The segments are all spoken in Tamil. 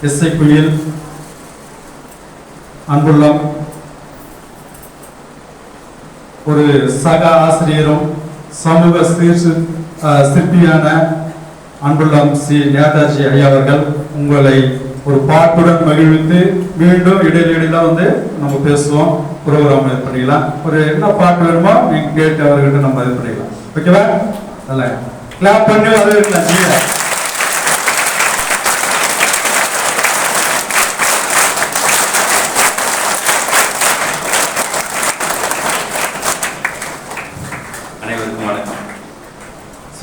எஸ்ஐ குயில், அன்புள்ளம் ஒரு சக ஆசிரியரும் சமூக சிற்பியான அன்புள்ளம் சி நேதாஜி ஐயா அவர்கள் உங்களை ஒரு பாட்டுடன் மகிழ்வித்து மீண்டும் இடையில வந்து நம்ம பேசுவோம், ப்ரோக்ராம் இது பண்ணிக்கலாம். ஒரு என்ன பாட்டு வேணுமோ நீங்க கேட்டு அவர்கிட்ட நம்ம இது பண்ணிக்கலாம். ஓகேவா? நல்லா கிளாப் பண்ணி வரவேற்கலாம். நீங்க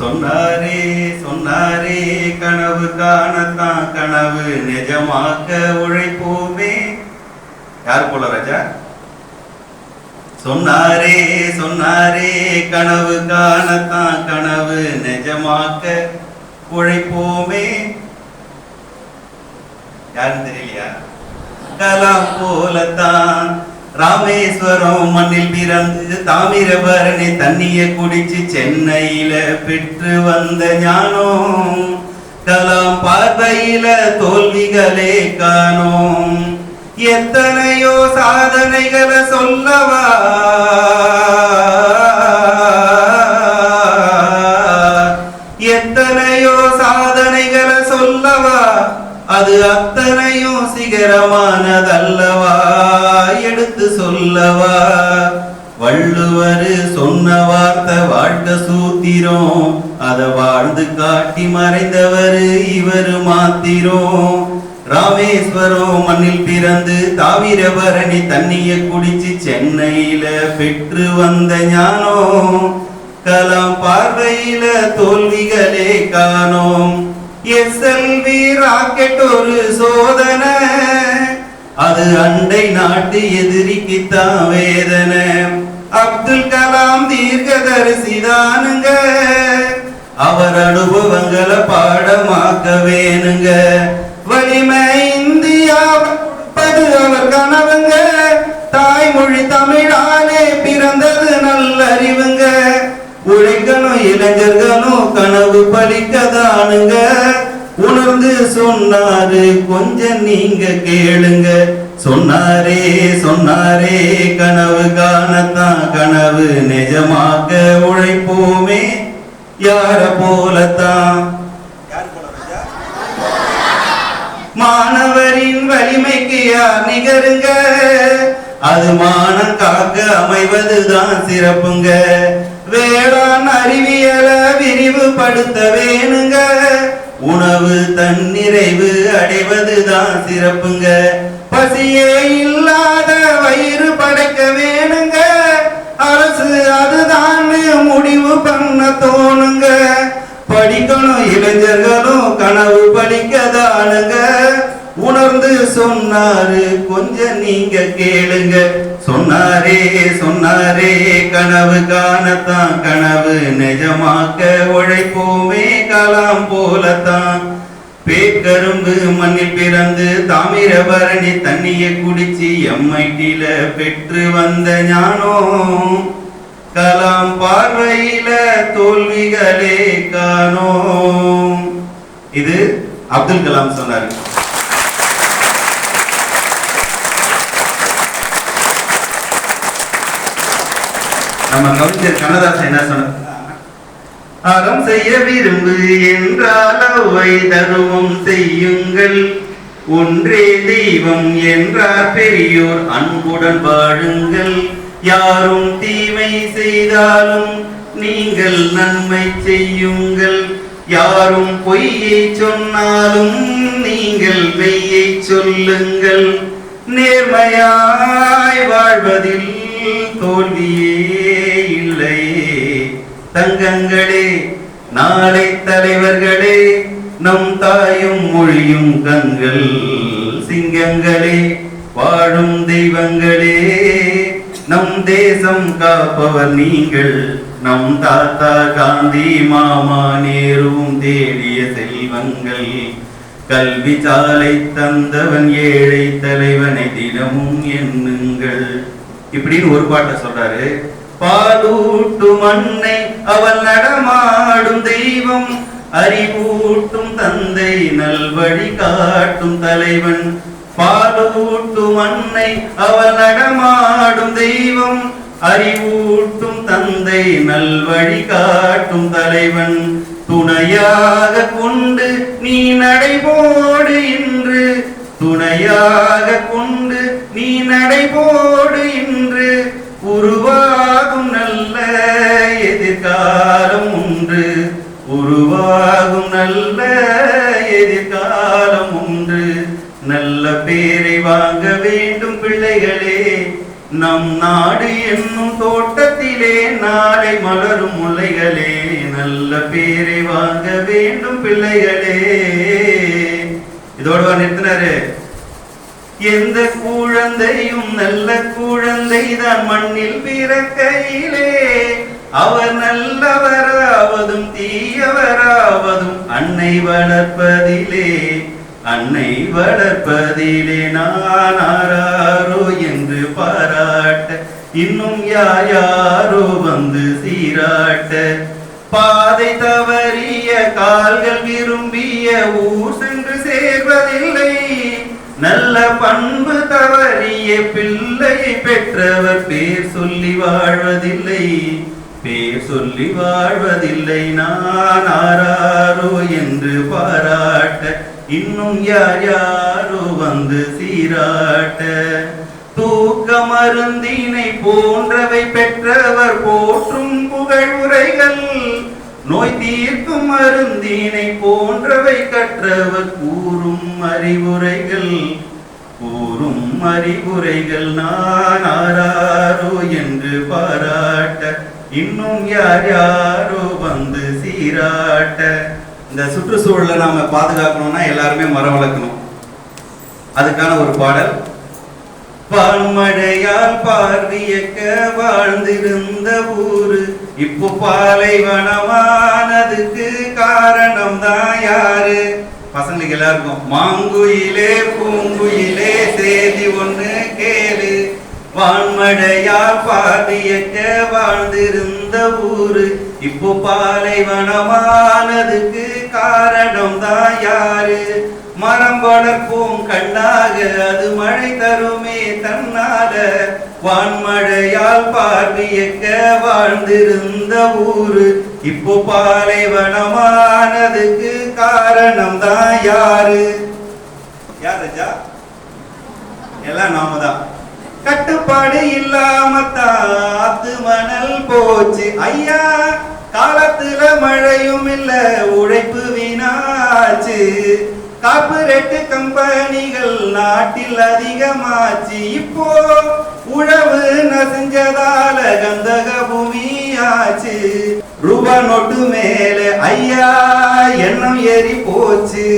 சொன்னாரே சொன்னாரே கனவு காணத்தான் கனவு நிஜமாக்க உழைப்போமே. யார் போல ராஜா? சொன்னாரே சொன்னாரே கனவு காணத்தான் கனவு நிஜமாக்க உழைப்போமே. யாருன்னு தெரியலையா? கலாம் போலத்தான் ராமேஸ்வரம் மண்ணில் பிறந்து தாமிரபரணி தண்ணிய குடிச்சு சென்னையில பெற்று வந்த ஞானம். கலாம் பார்வையில தோல்விகளே காணோம். எத்தனையோ சாதனைகளை சொல்லவா, எத்தனையோ சாதனைகளை சொல்லவா, அது அத்தனையும் சிகரமானதல்லவா, எடுத்து சொல்லவா. வள்ளுவர் சொன்ன வார்த்தை வாழ்க்கை சூத்திரம், அதை வாழ்ந்து காட்டி மறைந்தவர் இவர் மாத்திரம். ராமேஸ்வரம் மண்ணில் பிறந்து தாமிரபரணி தண்ணிய குடிச்சு சென்னையில பெற்று வந்த ஞானம். கலாம் பார்வையில தோல்விகளே காணோம். எஸ்எல்வி ராக்கெட் ஒரு சோதனை, அது அண்டை நாட்டு எதிரிக்குத்தான் வேதனை. அப்துல் கலாம் தீர்க்கதரிசிதானுங்க, அவர் அனுபவங்களை பாடமாக்க வேணுங்க. வலிமை இந்தியா அவர் கனவுங்க, தாய்மொழி தமிழாலே பிறந்தது நல்லறிவுங்க. உழைக்கணும் இளைஞர்களும் கனவு பலிக்கதானுங்க. உணர்ந்து சொன்னாரு கொஞ்சம் நீங்க கேளுங்க. சொன்னாரே சொன்னாரே கனவு காணத்தான் கனவு நிஜமாக்க உழைப்போமே. யார போலத்தான்? மாணவரின் வலிமைக்கு யார் நிகருங்க, அது மானம் காக்க அமைவதுதான் சிறப்புங்க. வேளாண் அறிவியலை விரிவுபடுத்த வேணுங்க, உணவு தன்னிறைவு அடைவதுதான் சிறப்புங்க. பசியே இல்லாத வயிறு படைக்க வேணுங்க, அரசு அதுதான் முடிவு பண்ண தோணுங்க. படிக்கணும் இளைஞர்களும் கனவு பலிக்கதானுங்க. உணர்ந்து சொன்னாரு கொஞ்சம் நீங்க கேளுங்க. சொன்னாரே சொன்னாரே கனவு காணத்தான் கனவு நிஜமாக்க உழைப்போமே. கலாம் போலத்தான் பேக்கரும்பு மண்ணில் பிறந்து தாமிரபரணி தண்ணிய குடிச்சு எம்ஐடில பெற்று வந்த ஞானம். கலாம் பார்வையில தோல்விகளே காணோம். இது அப்துல் கலாம் சொன்னார். நம்ம கவிஞர் கண்ணதாசன் என்ன சொன்னார்? அறம் செய்ய விரும்பு என்றால் அவை தருமம் செய்யுங்கள், ஒன்றே தெய்வம் என்றார் பெரியோர் அன்புடன் வாழுங்கள். யாரும் தீமை செய்தாலும் நீங்கள் நன்மை செய்யுங்கள், யாரும் பொய்யை சொன்னாலும் நீங்கள் மெய்யை சொல்லுங்கள். நேர்மையாய் வாழ்வதில் தோல்வியே இல்லை. தங்கங்களே நாளை தலைவர்களே, நம் தாயும் மொழியும் கண்கள் சிங்கங்களே, வாழும் தெய்வங்களே, நம் தேசம் காப்பவர் நீங்கள். நம் தாத்தா காந்தி மாமா நேருவும் தேடிய செல்வங்கள். கல்வி சாலை தந்தவன் ஏழை தலைவனை தினமும் எண்ணுங்கள். இப்படின்னு ஒரு பாட்டை சொல்றாரு. பாலூட்டும் அன்னை அவள் நடமாடும் தெய்வம், அறிவூட்டும் தந்தை நல்வழி காட்டும் தலைவன் பாலூட்டும் அன்னை அவள் நடமாடும் தெய்வம் அறிவூட்டும் தந்தை நல்வழி காட்டும் தலைவன் துணையாக கொண்டு நீ நடைபோடு இன்று துணையாக கொண்டு நீ நடைபோடு இன்று உருவாகும் நல்ல எதிர்காலம் ஒன்று உருவாகும் நல்ல எதிர்காலம் ஒன்று நல்ல பேரை வாங்க வேண்டும் பிள்ளைகளே நம் நாடு என்னும் தோட்டத்திலே நாளை மலரும் முல்லைகளே நல்ல பேரை வாங்க வேண்டும் பிள்ளைகளே இதோட நிறுத்தினாரு எந்த குழந்தையும் நல்ல குழந்தைதான் மண்ணில் பிறக்கையிலே அவர் நல்லவராவதும் தீயவராவதும் அன்னை வளர்ப்பதிலே நான் ஆராரோ என்று பாராட்ட இன்னும் யாரோ வந்து சீராட்ட பாதை தவறிய கால்கள் விரும்பிய ஊர் சென்று சேர்வதில்லை நல்ல பண்பு தவறிய பிள்ளையை பெற்றவர் பேர் சொல்லி வாழ்வதில்லை நான் ஆராரோ என்று பாராட்ட இன்னும் யாரோ வந்து சீராட்ட தூக்க மருந்தினை போன்றவை பெற்றவர் போற்றும் புகழ் உரைகள் நோய் தீர்க்கும் மருந்தினை போன்றவை கற்றவர் கூறும் அறிவுரைகள் நான் ஆராரோ என்று பாராட்ட இன்னும் யாரோ வந்து சீராட்ட இந்த சுற்றுச்சூழலை நாம பாதுகாக்கணும்னா எல்லாருமே மரம் வளர்க்கணும் அதுக்கான ஒரு பாடல் பால்மழையால் பார்வியக்க வாழ்ந்திருந்த ஊரு இப்போ பாலைவனமானதுக்கு காரணம் தான் யாரு பசங்களுக்கு எல்லாருக்கும் மாங்குயிலே பூங்குயிலே செய்தி ஒண்ணு கேளு வான்மழையால் பார்வியக்க வாழ்ந்திருந்த ஊரு இப்போ பாலைவனமானதுக்கு காரணம் தான் யாரு மரம் வளர்ப்போம் கண்ணாக அது மழை தருமே தன்னால வான்மழையால் பார்வியக்க வாழ்ந்திருந்த ஊரு இப்போ பாலைவனமானதுக்கு காரணம் தான் யாரு ராஜா எல்லாம் நாம தான் கட்டுப்பாடு இல்லாம தாத்து மணல் போச்சு ஐயா காலத்துல மழையும் இல்ல உழைப்பு வீணாச்சு கார்பரேட் கம்பெனிகள் நாட்டில் அதிகமாச்சு இப்போ உழவு நசிஞ்சதால கந்தக பூமியாச்சு ரூபா நோட்டு மேல ஐயா எண்ணம் ஏறி போச்சு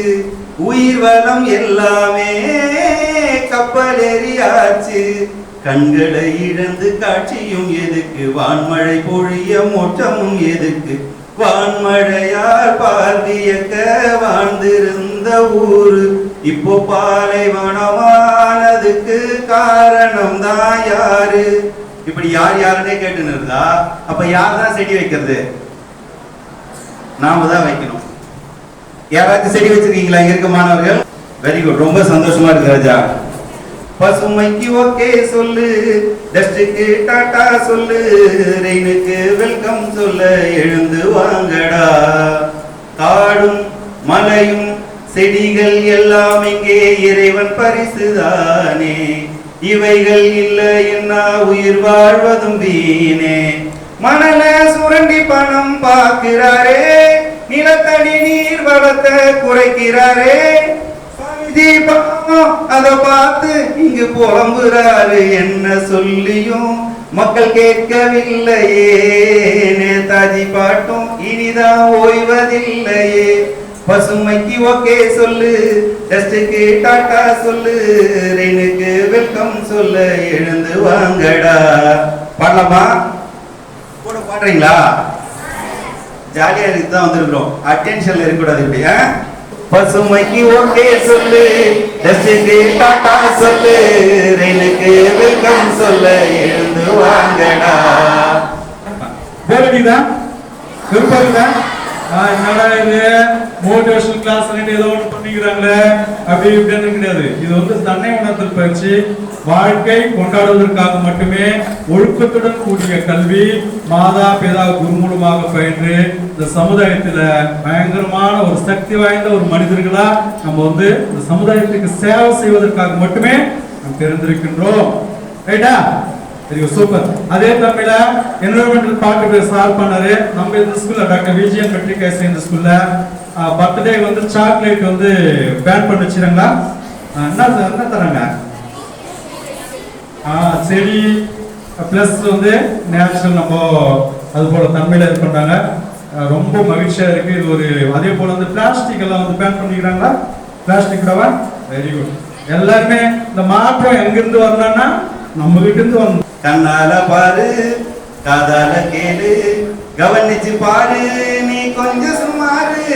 உயிர் வளம் எல்லாமே கப்பல் ஏறியாச்சு கண்களை இழந்து காட்சியும் எதுக்கு வான்மழை பொழிய மோட்டமும் எதுக்கு வான்மழையால் பார்வியக்க வாழ்ந்திருந்த ஊரு இப்போ பாலைவனமானதுக்கு காரணம் தான் யாரு இப்படி யாருன்னே கேட்டுன்னு இருந்தா அப்ப யார் தான் செடி வைக்கிறது நாம தான் வைக்கணும் யாராச்சும் செடி வச்சிருக்கீங்களா இருக்க மாணவர்கள் வெரி குட் ரொம்ப சந்தோஷமா இருக்கு ராஜா பசுமைக்கு ஓகே சொல்லு டஸ்டுக்கு டாடா சொல்லு ரெயினுக்கு வெல்கம் சொல்ல எழுந்து வாங்கடா காடும் மலையும் செடிகள் எல்லாம் இங்கே இறைவன் பரிசுதானே இவைகள் இல்லை என்ன உயிர் வாழ்வதும் வீணே மணல சுரண்டி பணம் பார்க்கிறாரே நிலத்தடி நீர் வளத்தை குறைக்கிறாரே அத பார்த்து இங்கு புலம்புறாரு என்ன சொல்லியும் மக்கள் கேட்கவில்லையே நேதாஜி பாட்டும் இனிதான் ஓய்வதில்லையே பசுமைக்கு ஓகே சொல்லு டஸ்டுக்கு டாட்டா சொல்லு ரெயினுக்கு வெல்கம் சொல்ல எழுந்து வாங்கடா பாடலாமா கூட பாடுறீங்களா ஜாலியா இருக்கு தான் வந்திருக்கிறோம் அட்டென்ஷன்ல இருக்கக்கூடாது இப்படியா பசுமைக்கு ஓகே சொல்லு டஸ்டுக்கு டாடா சொல்லு ரெயினுக்கு வெல்கம் சொல்ல எழுந்து வாங்கடா வேறடிதான் விருப்பம் என்னடா இது மோட்டிவேஷனல் கிளாஸ் ஏதோ ஒன்று பண்ணிக்கிறாங்களே அப்படி இப்படின்னு கிடையாது. இது வந்து தன்னை உணர்த்தல் பயிற்சி, வாழ்க்கை கொண்டாடுவதற்காக மட்டுமே ஒழுக்கத்துடன் கூடிய கல்வி மாதா பிதா குரு மூலமாக பயின்று இந்த சமுதாயத்துல பயங்கரமான ஒரு சக்தி வாய்ந்த ஒரு மனிதர்களா நம்ம வந்து இந்த சமுதாயத்துக்கு சேவை செய்வதற்காக மட்டுமே நாம் தெரிந்திருக்கின்றோம். ரைட்டா? சூப்பர். அதே தமிழ என்விரான்மெண்டல் பாட்டு சால்வ் பண்ணாரு நம்ம இந்த ஸ்கூல்ல டாக்டர் விஜயன் மெட்ரிக் இந்த ஸ்கூல்ல பர்த்டே வந்து சாக்லேட் வந்து பேன் பண்ணி வச்சிருங்களா? என்ன தராங்க? செடி பிளஸ் வந்து நேச்சுரல் நம்ம அது போல தன்மையில இது பண்றாங்க. ரொம்ப மகிழ்ச்சியா இருக்கு. இது ஒரு அதே போல வந்து பிளாஸ்டிக் எல்லாம் வந்து பேன் பண்ணிக்கிறாங்களா? பிளாஸ்டிக் கூடவா? Very good. எல்லாருமே இந்த மாற்றம் எங்கிருந்து வரணும்னா நம்ம கிட்ட இருந்து வரணும். கண்ணால பாரு, காதால கேளு, கவனிச்சு பாரு, நீ கொஞ்சம் சுமாரு.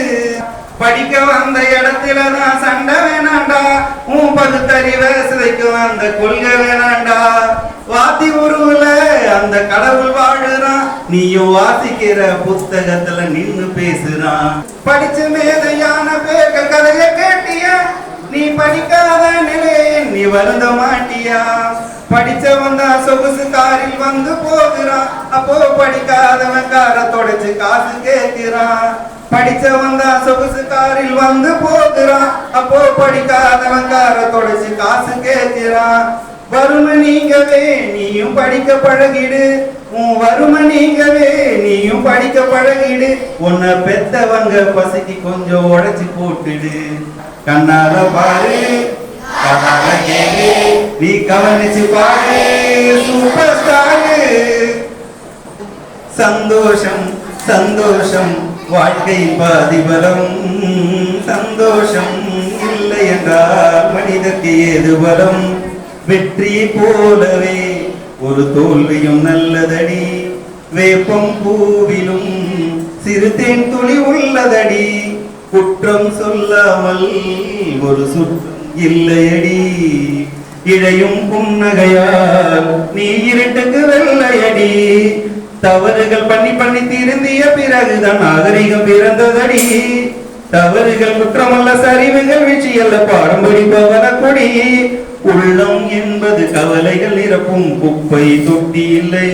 படிக்க வந்த இடத்துல தான் சண்டை வேணாண்டா, உன் பகுத்தறிவை சிதைக்கும் அந்த கொள்கை வேணாண்டா. வாத்தி உருவுல அந்த கடவுள் வாழுறான், நீயும் வாசிக்கிற புத்தகத்துல நின்னு பேசுறான். படிச்சு மேதையான பேர்கள் கதைய கேட்டியா, நீ படிக்காத நிலையை நீ வருந்த மாட்டியா. படிச்சவன் தான் சொகுசு காரில் வந்து போகிறான், அப்போ படிக்காதவன் கார தொடச்சு காசு கேட்கிறான். படிச்சவன் தான் சொகுசு காரில் வந்து போகிறான், அப்போ படிக்காதவன் கார தொடச்சு காசு கேட்கிறான். வறுமை நீங்கவே நீயும் படிக்க பழகிடு, உன் வறுமை நீங்கவே நீயும் படிக்க பழகிடு. உன்னை பெத்தவங்க பசிக்கு கொஞ்சம் உடைச்சு போட்டுடு. கண்ணால பாரு, காதால கேளு, நீ கவனிச்சு பாரு, சூப்பர் ஸ்டாரு. சந்தோஷம் சந்தோஷம் வாழ்க்கை பாதிபலம், சந்தோஷம் இல்லை என்றால் மனிதற்கு ஏது பலம். வெற்றி போலவே ஒரு தோல்வியும் நல்லதடி, வேப்பம் பூவிலும் சிறு தேன் துளி உள்ளதடி. குற்றம் சொல்லாமல் ஒரு சுற்றம் இல்லையடி, இழையும் புன்னகையால் நீ இருட்டுக்கு வெள்ளையடி. தவறுகள் பண்ணி பண்ணி திருந்திய பிறகுதான் நாகரிகம் பிறந்ததடி. தவறுகள் குற்றமல்ல, சரிவுகள் வீழ்ச்சி அல்ல, பாடம் படிப்பவன கொடி. உள்ளம் என்பது கவலைகள் நிரப்பும் குப்பை தொட்டி இல்லை,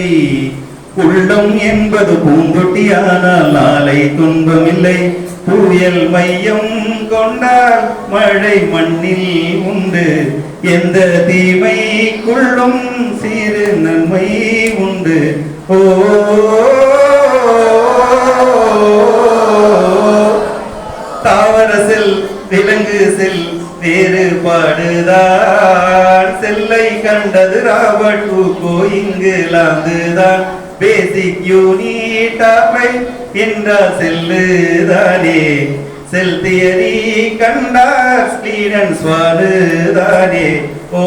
உள்ளம் என்பது பூந்தொட்டியானால் நாளை துன்பம் இல்லை. புயல் மையம் கொண்டால் மழை மண்ணில் உண்டு, எந்த தீமைக்குள்ளும் சிறு நன்மை உண்டு. ஓ தாவர செல் விலங்கு செல் வேறுபாடுதான், செல்லை கண்டது ராபர்ட் ஹூகோ இங்கிலாந்துதான். பேசிக் யூனிட் ஆஃப் லைஃப் என்றால் செல்லுதானே, செல் தியரி கண்டார் ஸ்டீடன் ஸ்வானுதானே. ஓ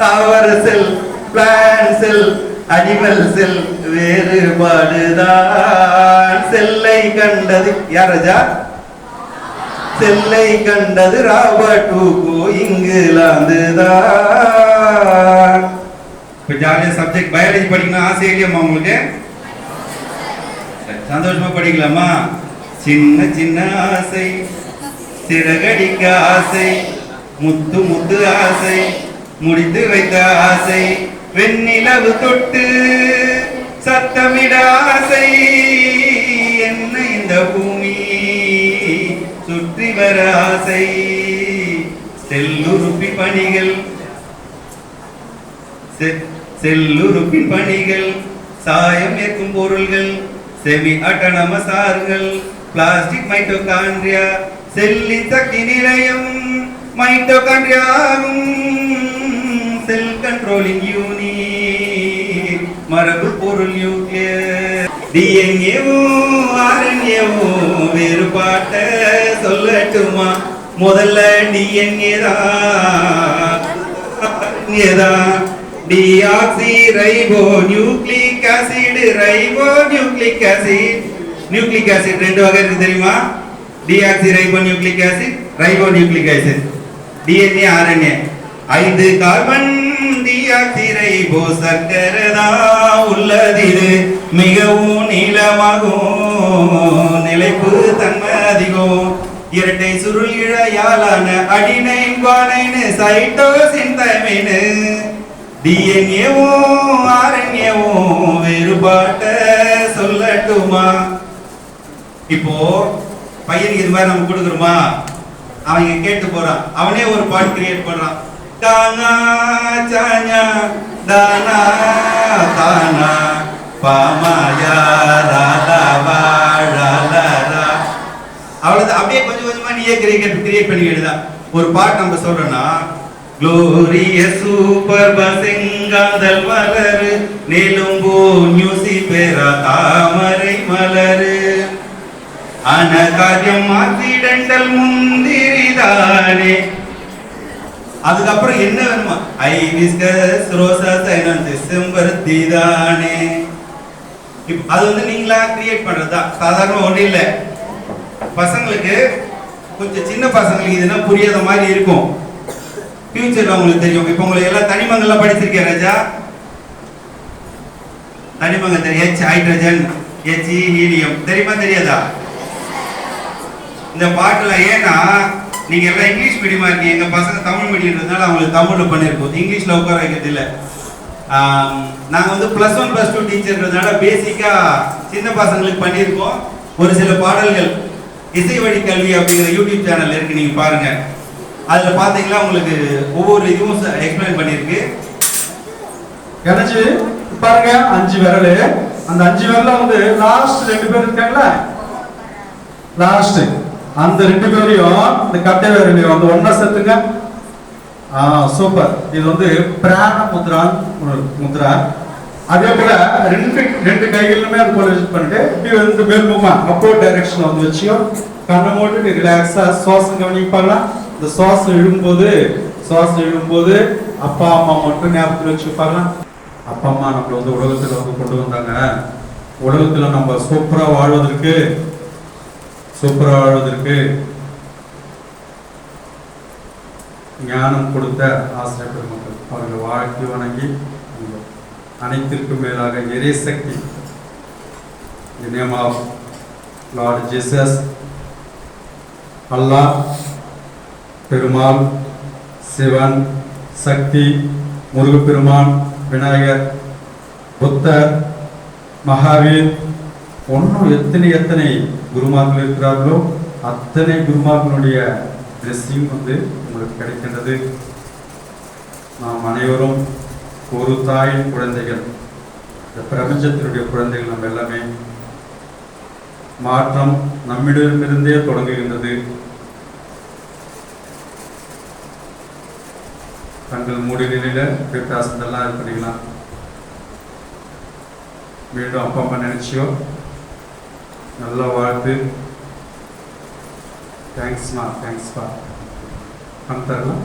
தாவர செல் பிளான்ட் செல் அனிமல் செல் வேறுபாடுதான், செல்லை கண்டது யார் ராஜா? செல்லை கண்டது ராபர்ட் ஹூகோ இங்கிலாந்துதான். இப்போ ஜாலியாக சப்ஜெக்ட் பயாலஜி படிக்கணும் ஆசை இல்லையாம்மா உங்களுக்கு? சந்தோஷமா படிக்கலாமா? சின்ன சின்ன ஆசை, சிறகடிக்க ஆசை, முத்து முத்து ஆசை, முடித்து வைத்த ஆசை, வெண்ணிலவு தொட்டு சத்தமிட ஆசை. என்ன இந்த பூமி சுற்றி வர ஆசை. செல்லுறுப்பின் பணிகள், செல்லுறுப்பின் பணிகள், சாயம் ஏற்கும் பொருள்கள், செமி அட்டானமஸ் ஆறுகள், பிளாஸ்டிக் மைட்டோகாண்ட்ரியா, செல்லின் சக்தி நிலையம் மைட்டோகாண்ட்ரியா ஆகும். செல் கண்ட்ரோலிங் யூனிட் மரபு பொருள் நியூக்ளியர். டிஎன்ஏவும் ஆர்என்ஏவும் வேறுபாட்ட சொல்லட்டுமா? முதல்ல டிஎன்ஏ தான், deoxy ribo nucleic acid, ribo nucleic acid. Nucleic acid ரெண்டு வகை இருக்கு தெரியுமா? Deoxy ribo nucleic acid, ribo nucleic acid. DNA RNA 5 carbon deoxy ribo சர்க்கரை தான் உள்ள இது மிகவும் நீளமாகும் நிலைப்பு தன்மை அதிகம் இரட்டை சுருள் இழையாலான அடினைன்னு சைட்டோசின் தமைன்னு டிஎன்ஏவும் ஆர்என்ஏவும் வேறுபாட்ட சொல்லட்டுமா. இப்போ பையனுக்கு இது மாதிரி நம்ம கொடுக்குறோமா, அவங்க கேட்டு போறான், அவனே ஒரு பாட்டு கிரியேட் பண்றான். தானா சாஞா தானா தானா பாமாயா ராலா அவ்வளவுதான். அப்படியே கொஞ்சம் கொஞ்சமா நீயே கிரியேட் பண்ணிக்கிட்டுதான் ஒரு பாட்டு நம்ம சொல்றோம்னா, குளோரியஸ் சூப்பர் பசெங்காதல் மலரு நெலும்போ நியூசி பேரா தாமரை மலரு அனகாரியம் ஆக்சிடென்டல் முந்திரிதானே. அதுக்கப்புறம் என்ன வேணுமா, ஐபிஸ்கஸ் ரோசா சைனன்ஸ் செம்பருத்தி தானே. அது வந்து நீங்களா கிரியேட் பண்றதுதான், சாதாரண ஒன்றும் இல்லை. பசங்களுக்கு கொஞ்சம் சின்ன பசங்களுக்கு இதுனா புரியாத மாதிரி இருக்கும், ஃபியூச்சர்ல உங்களுக்கு தெரியும். இப்போ உங்களுக்கு எல்லாம் தனிமங்கள்லாம் படிச்சிருக்கேன் ராஜா, தனிமங்கள் தெரியும். H ஹைட்ரஜன், H ஹீலியம் தெரியுமா தெரியாதா? இந்த பாட்டுல ஏன்னா நீங்க எல்லாம் இங்கிலீஷ் மீடியமா இருக்கீங்க, எங்க பசங்க தமிழ் மீடியம்ன்றதுனால அவங்களுக்கு தமிழ்ல பண்ணிருக்கோம், இங்கிலீஷ்ல உட்கார வைக்கிறது இல்லை. நாங்க வந்து +1 +2 டீச்சர்ன்றதுனால பேசிக்கா சின்ன பசங்களுக்கு பண்ணியிருக்கோம். ஒரு சில பாடல்கள் இசை வழி கல்வி அப்படிங்கிற யூடியூப் சேனல் இருக்கு, நீங்க பாருங்க. அதுல பாத்தீங்கன்னா உங்களுக்கு ஒவ்வொரு இதுவும் எக்ஸ்பிளைன் பண்ணிருக்கு. எனர்ஜி பாருங்க, 5 விரல், அந்த 5 விரல்ல வந்து லாஸ்ட் 2 பேர் இருக்காங்களா, லாஸ்ட் அந்த 2 பேரையும் இந்த கட்டை விரலையும் வந்து ஒன்னா சேர்த்துங்க. சூப்பர். இது வந்து பிராண முத்ரா. அதே போல ரெண்டு கைகளிலுமே அது போல யூஸ் பண்ணிட்டு இப்படி வந்து மேல்முகமா அப்போ டைரக்ஷன்ல வந்து வச்சியோ கண்ணை மூட்டு ரிலாக்ஸா சுவாசம் கவனிப்பாங்களா. இந்த சுவாசம் இழும்போது அப்பா அம்மா மட்டும் ஞாபகத்தில் வச்சுப்பாங்க. அப்பா அம்மா நம்மள வந்து உலகத்துல வந்து கொண்டு வந்தாங்க. உலகத்துல நம்ம சூப்பரா வாழ்வதற்கு ஞானம் கொடுத்த ஆசிரியர் பெருமக்கள் அவர்களை வாழ்க்கை வணங்கி அனைத்திற்கும் மேலாக இறைசக்தி, in the name of Lord Jesus, அல்லாஹ், பெருமாள், சிவன், சக்தி, முருகப்பெருமான், விநாயகர், புத்தர், மகாவீர், இன்னும் எத்தனை குருமார்கள் இருக்கிறார்களோ அத்தனை குருமார்களுடைய பிளெஸிங் வந்து உங்களுக்கு கிடைக்கின்றது. நாம் அனைவரும் ஒரு தாயின் குழந்தைகள், இந்த பிரபஞ்சத்தினுடைய குழந்தைகள். நம்ம எல்லாமே மாற்றம் நம்மிடமிருந்தே தொடங்குகின்றது. கண்கள் மூடி நிலையில பிரகாசத்தெல்லாம் இது பண்ணிக்கலாம். மீண்டும் அப்பா அம்மா நினைச்சியோ நல்லா வாழ்த்து. தேங்க்ஸ்மா, தேங்க்ஸ்பா தரலாம்.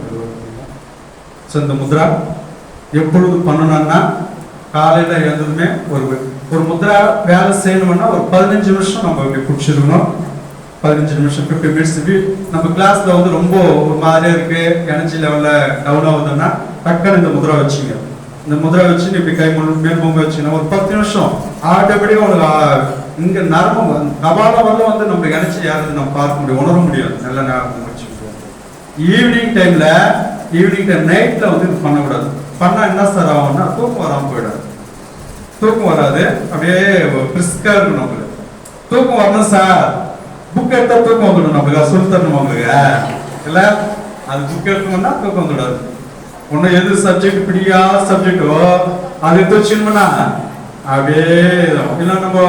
ஸோ இந்த முத்ரா எப்பொழுது பண்ணணும்னா காலையில் எழுந்ததுமே ஒரு முத்ரா வேலை செய்யணும்னா ஒரு 15 நிமிஷம் நம்ம இப்படி பிடிச்சிருக்கணும். 15 நிமிஷம் 50 மினிட்ஸ். நம்ம கிளாஸ்ல வந்து ரொம்ப ஒரு மாதிரியா இருக்கு, எனர்ஜி லெவல்ல டவுன் ஆகுதுன்னா டக்குன்னு இந்த முத்ரா வச்சுங்க. இந்த முத்ரா வச்சு இப்படி கை மேல்முக வச்சுங்கன்னா ஒரு 10 நிமிஷம் ஆட்டோமேட்டிக்கா உங்களுக்கு இங்க நரம்பு கபால வரல வந்து நம்ம எனர்ஜி யாருன்னு நம்ம பார்க்க முடியும், உணர முடியாது. நல்ல நேரம் வச்சுக்கோங்க. ஈவினிங் டைம் நைட்ல வந்து இது பண்ணக்கூடாது. பண்ணா என்ன சார் ஆகும்னா தூக்கம் வராமல் போயிடாது. தூக்கம் வராது, அப்படியே பிரிஸ்கா இருக்கணும். நம்மளுக்கு தூக்கம் வரணும் சார், புக் எடுத்தா தூக்கம் வந்துடும். நம்மளுக்கு சொல்லி தரணும் உங்களுக்கு இல்ல, அது புக் எடுத்தோம்னா தூக்கம் வந்துடாது. ஒன்னும் எது சப்ஜெக்ட் பிடிக்காத சப்ஜெக்டோ அது எடுத்து வச்சுக்கணும்னா அப்படியே இல்லை. நம்ம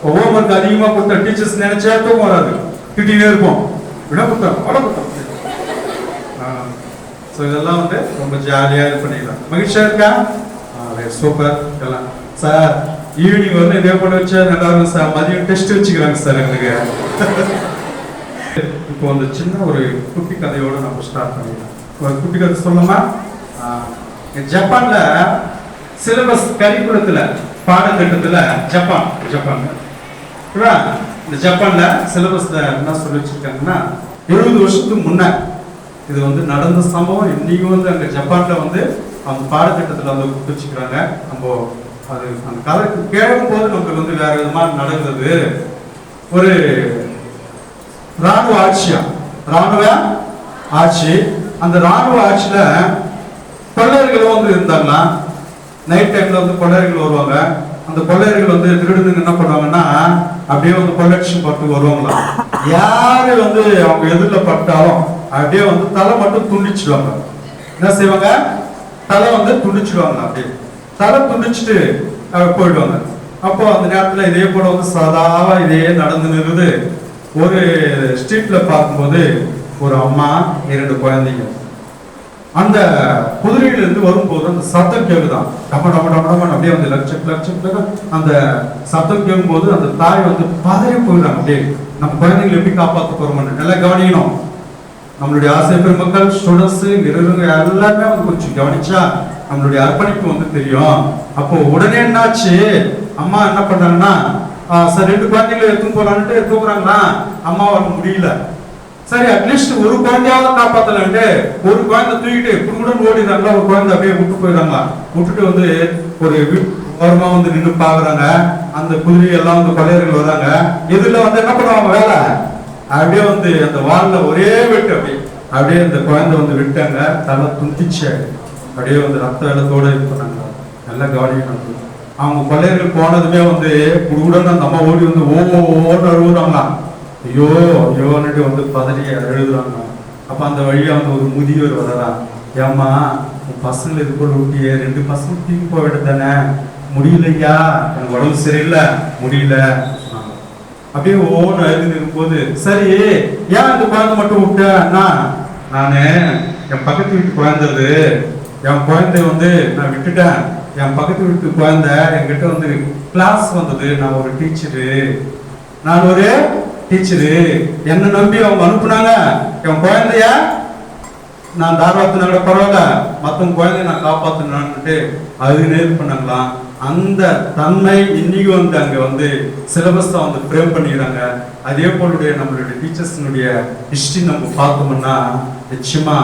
ஹோம்ஒர்க் அதிகமா கொடுத்த டீச்சர்ஸ் நினைச்சா தூக்கம் வராது, திட்டினே இருப்போம். விட கொடுத்தோம் அவ்வளோ கொடுத்தோம். ஸோ இதெல்லாம் வந்து ரொம்ப ஜாலியாக இது பண்ணிக்கலாம். மகிழ்ச்சியா இருக்கா? சூப்பர். இதெல்லாம் சார் ஈவினிங் வந்து இதே போல வச்சா நல்லா இருக்கும் சார். மதியம் டெஸ்ட் வச்சுக்கிறாங்க சார் எங்களுக்கு. இப்போ வந்து சின்ன ஒரு குட்டி கதையோட நம்ம ஸ்டார்ட் பண்ணிக்கலாம். ஒரு குட்டி கதை சொல்லணுமா? ஜப்பான்ல சிலபஸ் கரிக்குலத்துல பாடத்திட்டத்துல ஜப்பான் இந்த ஜப்பான்ல சிலபஸ்ல என்ன சொல்லி வச்சிருக்காங்கன்னா 70 வருஷத்துக்கு முன்ன இது வந்து நடந்த சம்பவம். இன்னைக்கு வந்து அங்க ஜப்பான்ல வந்து அவங்க பாடத்திட்டத்துல வந்து வச்சுக்கிறாங்க. நம்ம அது அந்த கதை கேட்கும் போது நமக்கு வந்து வேற விதமாக நடந்தது. ஒரு ராணுவ ஆட்சி. அந்த ராணுவ ஆட்சியில கொள்ளையர்களும் வந்து இருந்தாங்கன்னா நைட் டைம்ல வந்து கொள்ளையர்கள் வருவாங்க. அந்த கொள்ளையர்கள் வந்து திருடுங்க என்ன பண்ணுவாங்கன்னா அப்படியே வந்து கொள்ளையடிச்சு பட்டு வருவாங்களாம். யாரு வந்து அவங்க எதிரில் பட்டாலும் அப்படியே வந்து தலை மட்டும் துண்டிச்சிடுவாங்க. என்ன செய்வாங்க? தலை வந்து துண்டிச்சிடுவாங்க. அப்படியே தலை துண்டிச்சுட்டு போயிடுவாங்க. அப்போ அந்த நேரத்தில் இதே போல வந்து சதாவா இதே நடந்துருக்குது. ஒரு ஸ்ட்ரீட்ல பார்க்கும்போது ஒரு அம்மா 2 குழந்தைங்க அந்த குதிரையிலிருந்து வரும்போது அந்த சத்தம் கேக்குதான். டம டம டம டம அப்படியே வந்து லட்சம் அந்த சத்தம் கேட்கும்போது அந்த தாய் வந்து பதறி போயிடுறாங்க. அப்படியே நம்ம குழந்தைங்களை எப்படி காப்பாற்ற போறோம்னு நல்லா கவனிக்கணும். நம்மளுடைய ஆசிரியர் பெருமக்கள், ஸ்டூடெண்ட்ஸ், இருங்க எல்லாருமே வந்து கொஞ்சம் கவனிச்சா நம்மளுடைய அர்ப்பணிப்பு வந்து தெரியும். அப்போ உடனே என்னாச்சு, அம்மா என்ன பண்றாங்கன்னா சார் 2 குழந்தைங்களை எடுத்துன்னு போறான்ட்டு தூக்குறாங்களா. அம்மாவால் முடியல. சரி அட்லீஸ்ட் ஒரு குழந்தையாவது காப்பாத்தலான்ட்டு ஒரு குழந்தை தூக்கிட்டு குடும்பம் ஓடிடுறாங்களா. ஒரு குழந்தை அப்படியே விட்டு போயிடுறாங்களா. விட்டுட்டு வந்து ஒரு ஓரமா வந்து நின்று பாக்குறாங்க. அந்த குதிரை எல்லாம் வந்து கொள்ளையர்கள் வராங்க. எதிரில வந்து என்ன பண்ணுவாங்க வேலை, அப்படியே வந்து அந்த வால்ல ஒரே வெட்டு அப்படியே அந்த குழந்தை வந்து விட்டாங்க. தலை துண்டிச்சு அப்படியே வந்து ரத்த வெள்ளத்தோட இது பண்ணாங்க. நல்லா கவனிக்கணும். அவங்க கொள்ளையர்கள் போனதுமே வந்து உடனே அந்த அம்மா ஓடி வந்து ஓன்னு அழுகுறாங்களாம். ஐயோ ஐயோன்னுட்டு வந்து பதறி எழுதுறாங்க. அப்ப அந்த வழியா வந்து ஒரு முதியவர் வரலாம். ஏம்மா உன் பசங்களை இது போல விட்டியே, 2 பசங்க தூக்கி போயிட்டு தானே, முடியலையா, எனக்கு உடம்பு சரியில்லை, முடியல சொன்னாங்க. அப்படியே ஓன்னு எழுதி இருக்கும்போது சரி ஏன் அந்த குழந்தை மட்டும் விட்டேன்னா, நானு என் பக்கத்து வீட்டு குழந்தை, என் குழந்தை வந்து நான் விட்டுட்டேன். என் பக்கத்து வீட்டு குழந்தை என்கிட்ட வந்து கிளாஸ் வந்தது. நான் ஒரு டீச்சரு என்ன நம்பி அவங்க அனுப்புனாங்க. என் குழந்தைய நான் தாராளத்தினா கூட பரவாயில்ல, மற்றவங்க குழந்தைய நான் காப்பாற்றணும்னுட்டு அது நேர் பண்ணாங்களாம். அந்த தன்மை இன்னைக்கு வந்து அங்க வந்து சிலபஸ் தான் வந்து ஃப்ரேம் பண்ணிக்கிறாங்க. அதே போலுடைய நம்மளுடைய டீச்சர்ஸினுடைய ஹிஸ்டரி நம்ம பார்த்தோம்னா நிச்சயமா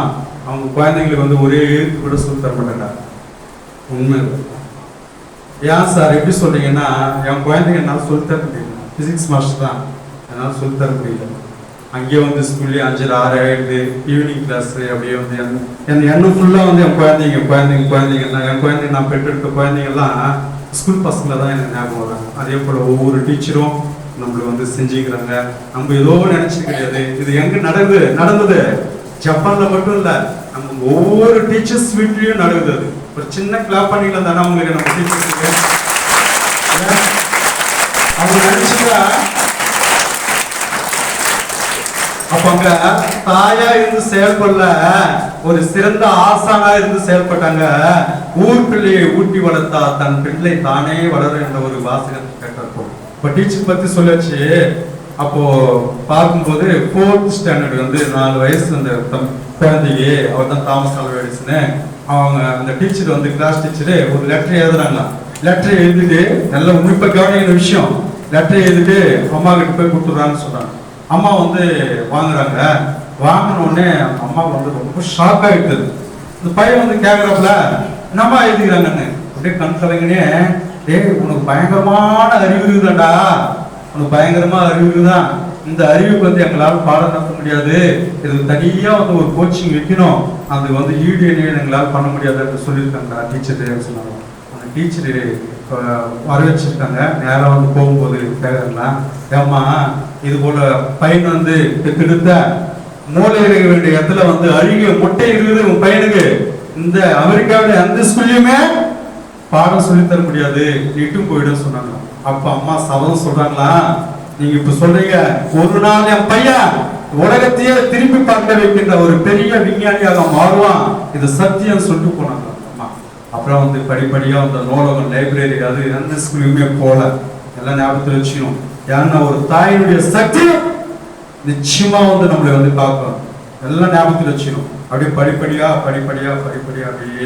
அவங்க குழந்தைங்களுக்கு வந்து ஒரே எழுத்து கூட சொல்லி தர மாட்டாங்க. உண்மை ஏன் சார் எப்படி சொல்றீங்கன்னா, என் குழந்தைங்க என்னால் சொல்லித்தர முடியல. பிசிக்ஸ் மாஸ்டர் தான், என்னால் சொல்லித்தர முடியல. அங்கேயே வந்து ஸ்கூல்லேயே 5, 6 ஆயிடுது. ஈவினிங் கிளாஸ் அப்படியே வந்து என் எண்ணம் ஃபுல்லாக வந்து என் குழந்தைங்க என் குழந்தைங்க நான் பெற்றெடுத்த குழந்தைங்கள்லாம் ஸ்கூல் பசங்களை தான் எனக்கு ஞாபகம் வராங்க. அதே போல் ஒவ்வொரு டீச்சரும் நம்மளை வந்து செஞ்சுக்கிறாங்க. நம்ம ஏதோ நினைச்சு கிடையாது. இது எங்க நடந்தது ஜப்பான்ல மட்டும் இல்ல, நம்ம ஒவ்வொரு டீச்சர்ஸ் வீட்லயும் நடக்குது. அது ஒரு சின்ன கிளாப் பண்ணிக்கலாம் தானே அவங்களுக்கு நம்ம டீச்சர்ஸுக்கு. அவங்க நினைச்சுட்டா அப்ப அங்க தாயா இருந்து செயல்படல, ஒரு சிறந்த ஆசானா இருந்து செயல்பட்டாங்க. ஊர் பிள்ளையை ஊட்டி வளர்த்தா தன் பிள்ளை தானே வளரும் என்ற ஒரு வாசகத்தை கேட்டிருப்போம். இப்ப டீச்சர் பத்தி சொல்லிச்சு. அப்போ பார்க்கும்போது 4th ஸ்டாண்டர்ட் வந்து 4 வயசு அந்த குழந்தைக்கு, அவர் தான் தாமஸ் ஆல்வா எடிசன். அவங்க அந்த டீச்சர் வந்து கிளாஸ் டீச்சரு ஒரு லெட்டர் எழுதுறாங்களா. லெட்டர் எழுதிட்டு நல்ல உன்னிப்பா கவனிக்கிற விஷயம், லெட்டர் எழுதிட்டு அம்மா கிட்ட போய் கொடுத்துட்றான்னு சொன்னாங்க. அம்மா வந்து வாங்குறாங்க. வாங்கின உடனே அம்மா வந்து ரொம்ப ஷாக் ஆகிடுது. இந்த பையன் வந்து கேட்குறாப்புல என்னம்மா எழுதிக்கிறாங்கன்னு. அப்படியே கண் கலங்கினே, உனக்கு பயங்கரமான அறிவு இருக்குதாண்டா, உனக்கு பயங்கரமா அறிவு இருக்குதான். இந்த அறிவுக்கு வந்து எங்களால் பாடம் நடத்த முடியாது, இதுக்கு தனியாக வந்து ஒரு கோச்சிங் வைக்கணும், அது வந்து ஈடு எங்களால் பண்ண முடியாதுன்னு சொல்லியிருக்காங்க டீச்சர் சொன்னாங்க. அந்த டீச்சரு வர வச்சிருக்காங்க. நேராக வந்து போகும்போது கேட்குறாங்களா, ஏம்மா இது போல பையன் வந்து கிட்டத்தட்ட மூளை இருக்க வேண்டிய இடத்துல வந்து அழுகிய முட்டை இருக்குது உன் பையனுக்கு, இந்த அமெரிக்காவில் எந்த ஸ்கூல்லையுமே பாடம் சொல்லித்தர முடியாது, நீட்டும் போயிடும் சொன்னாங்க. அப்ப அம்மா சபதம் சொல்றாங்களா, நீங்க இப்ப சொல்றீங்க ஒரு நாள் என் பையன் உலகத்தையே திரும்பி பார்க்க வைக்கின்ற ஒரு பெரிய விஞ்ஞானியாக மாறுவான், இது சத்தியம் சொல்லிட்டு போனாங்க அம்மா. அப்புறம் வந்து படிப்படியா அந்த நூலகம், லைப்ரரி, அது எந்த ஸ்கூல்லையுமே போல. எல்லாம் ஞாபகத்தில் வச்சுக்கணும். ஏன்னா ஒரு தாயினுடைய சக்தி நிச்சயமா வந்து நம்மளை வந்து பார்க்கணும். எல்லாம் ஞாபகத்தில் வச்சுக்கணும். அப்படியே படிப்படியா அப்படியே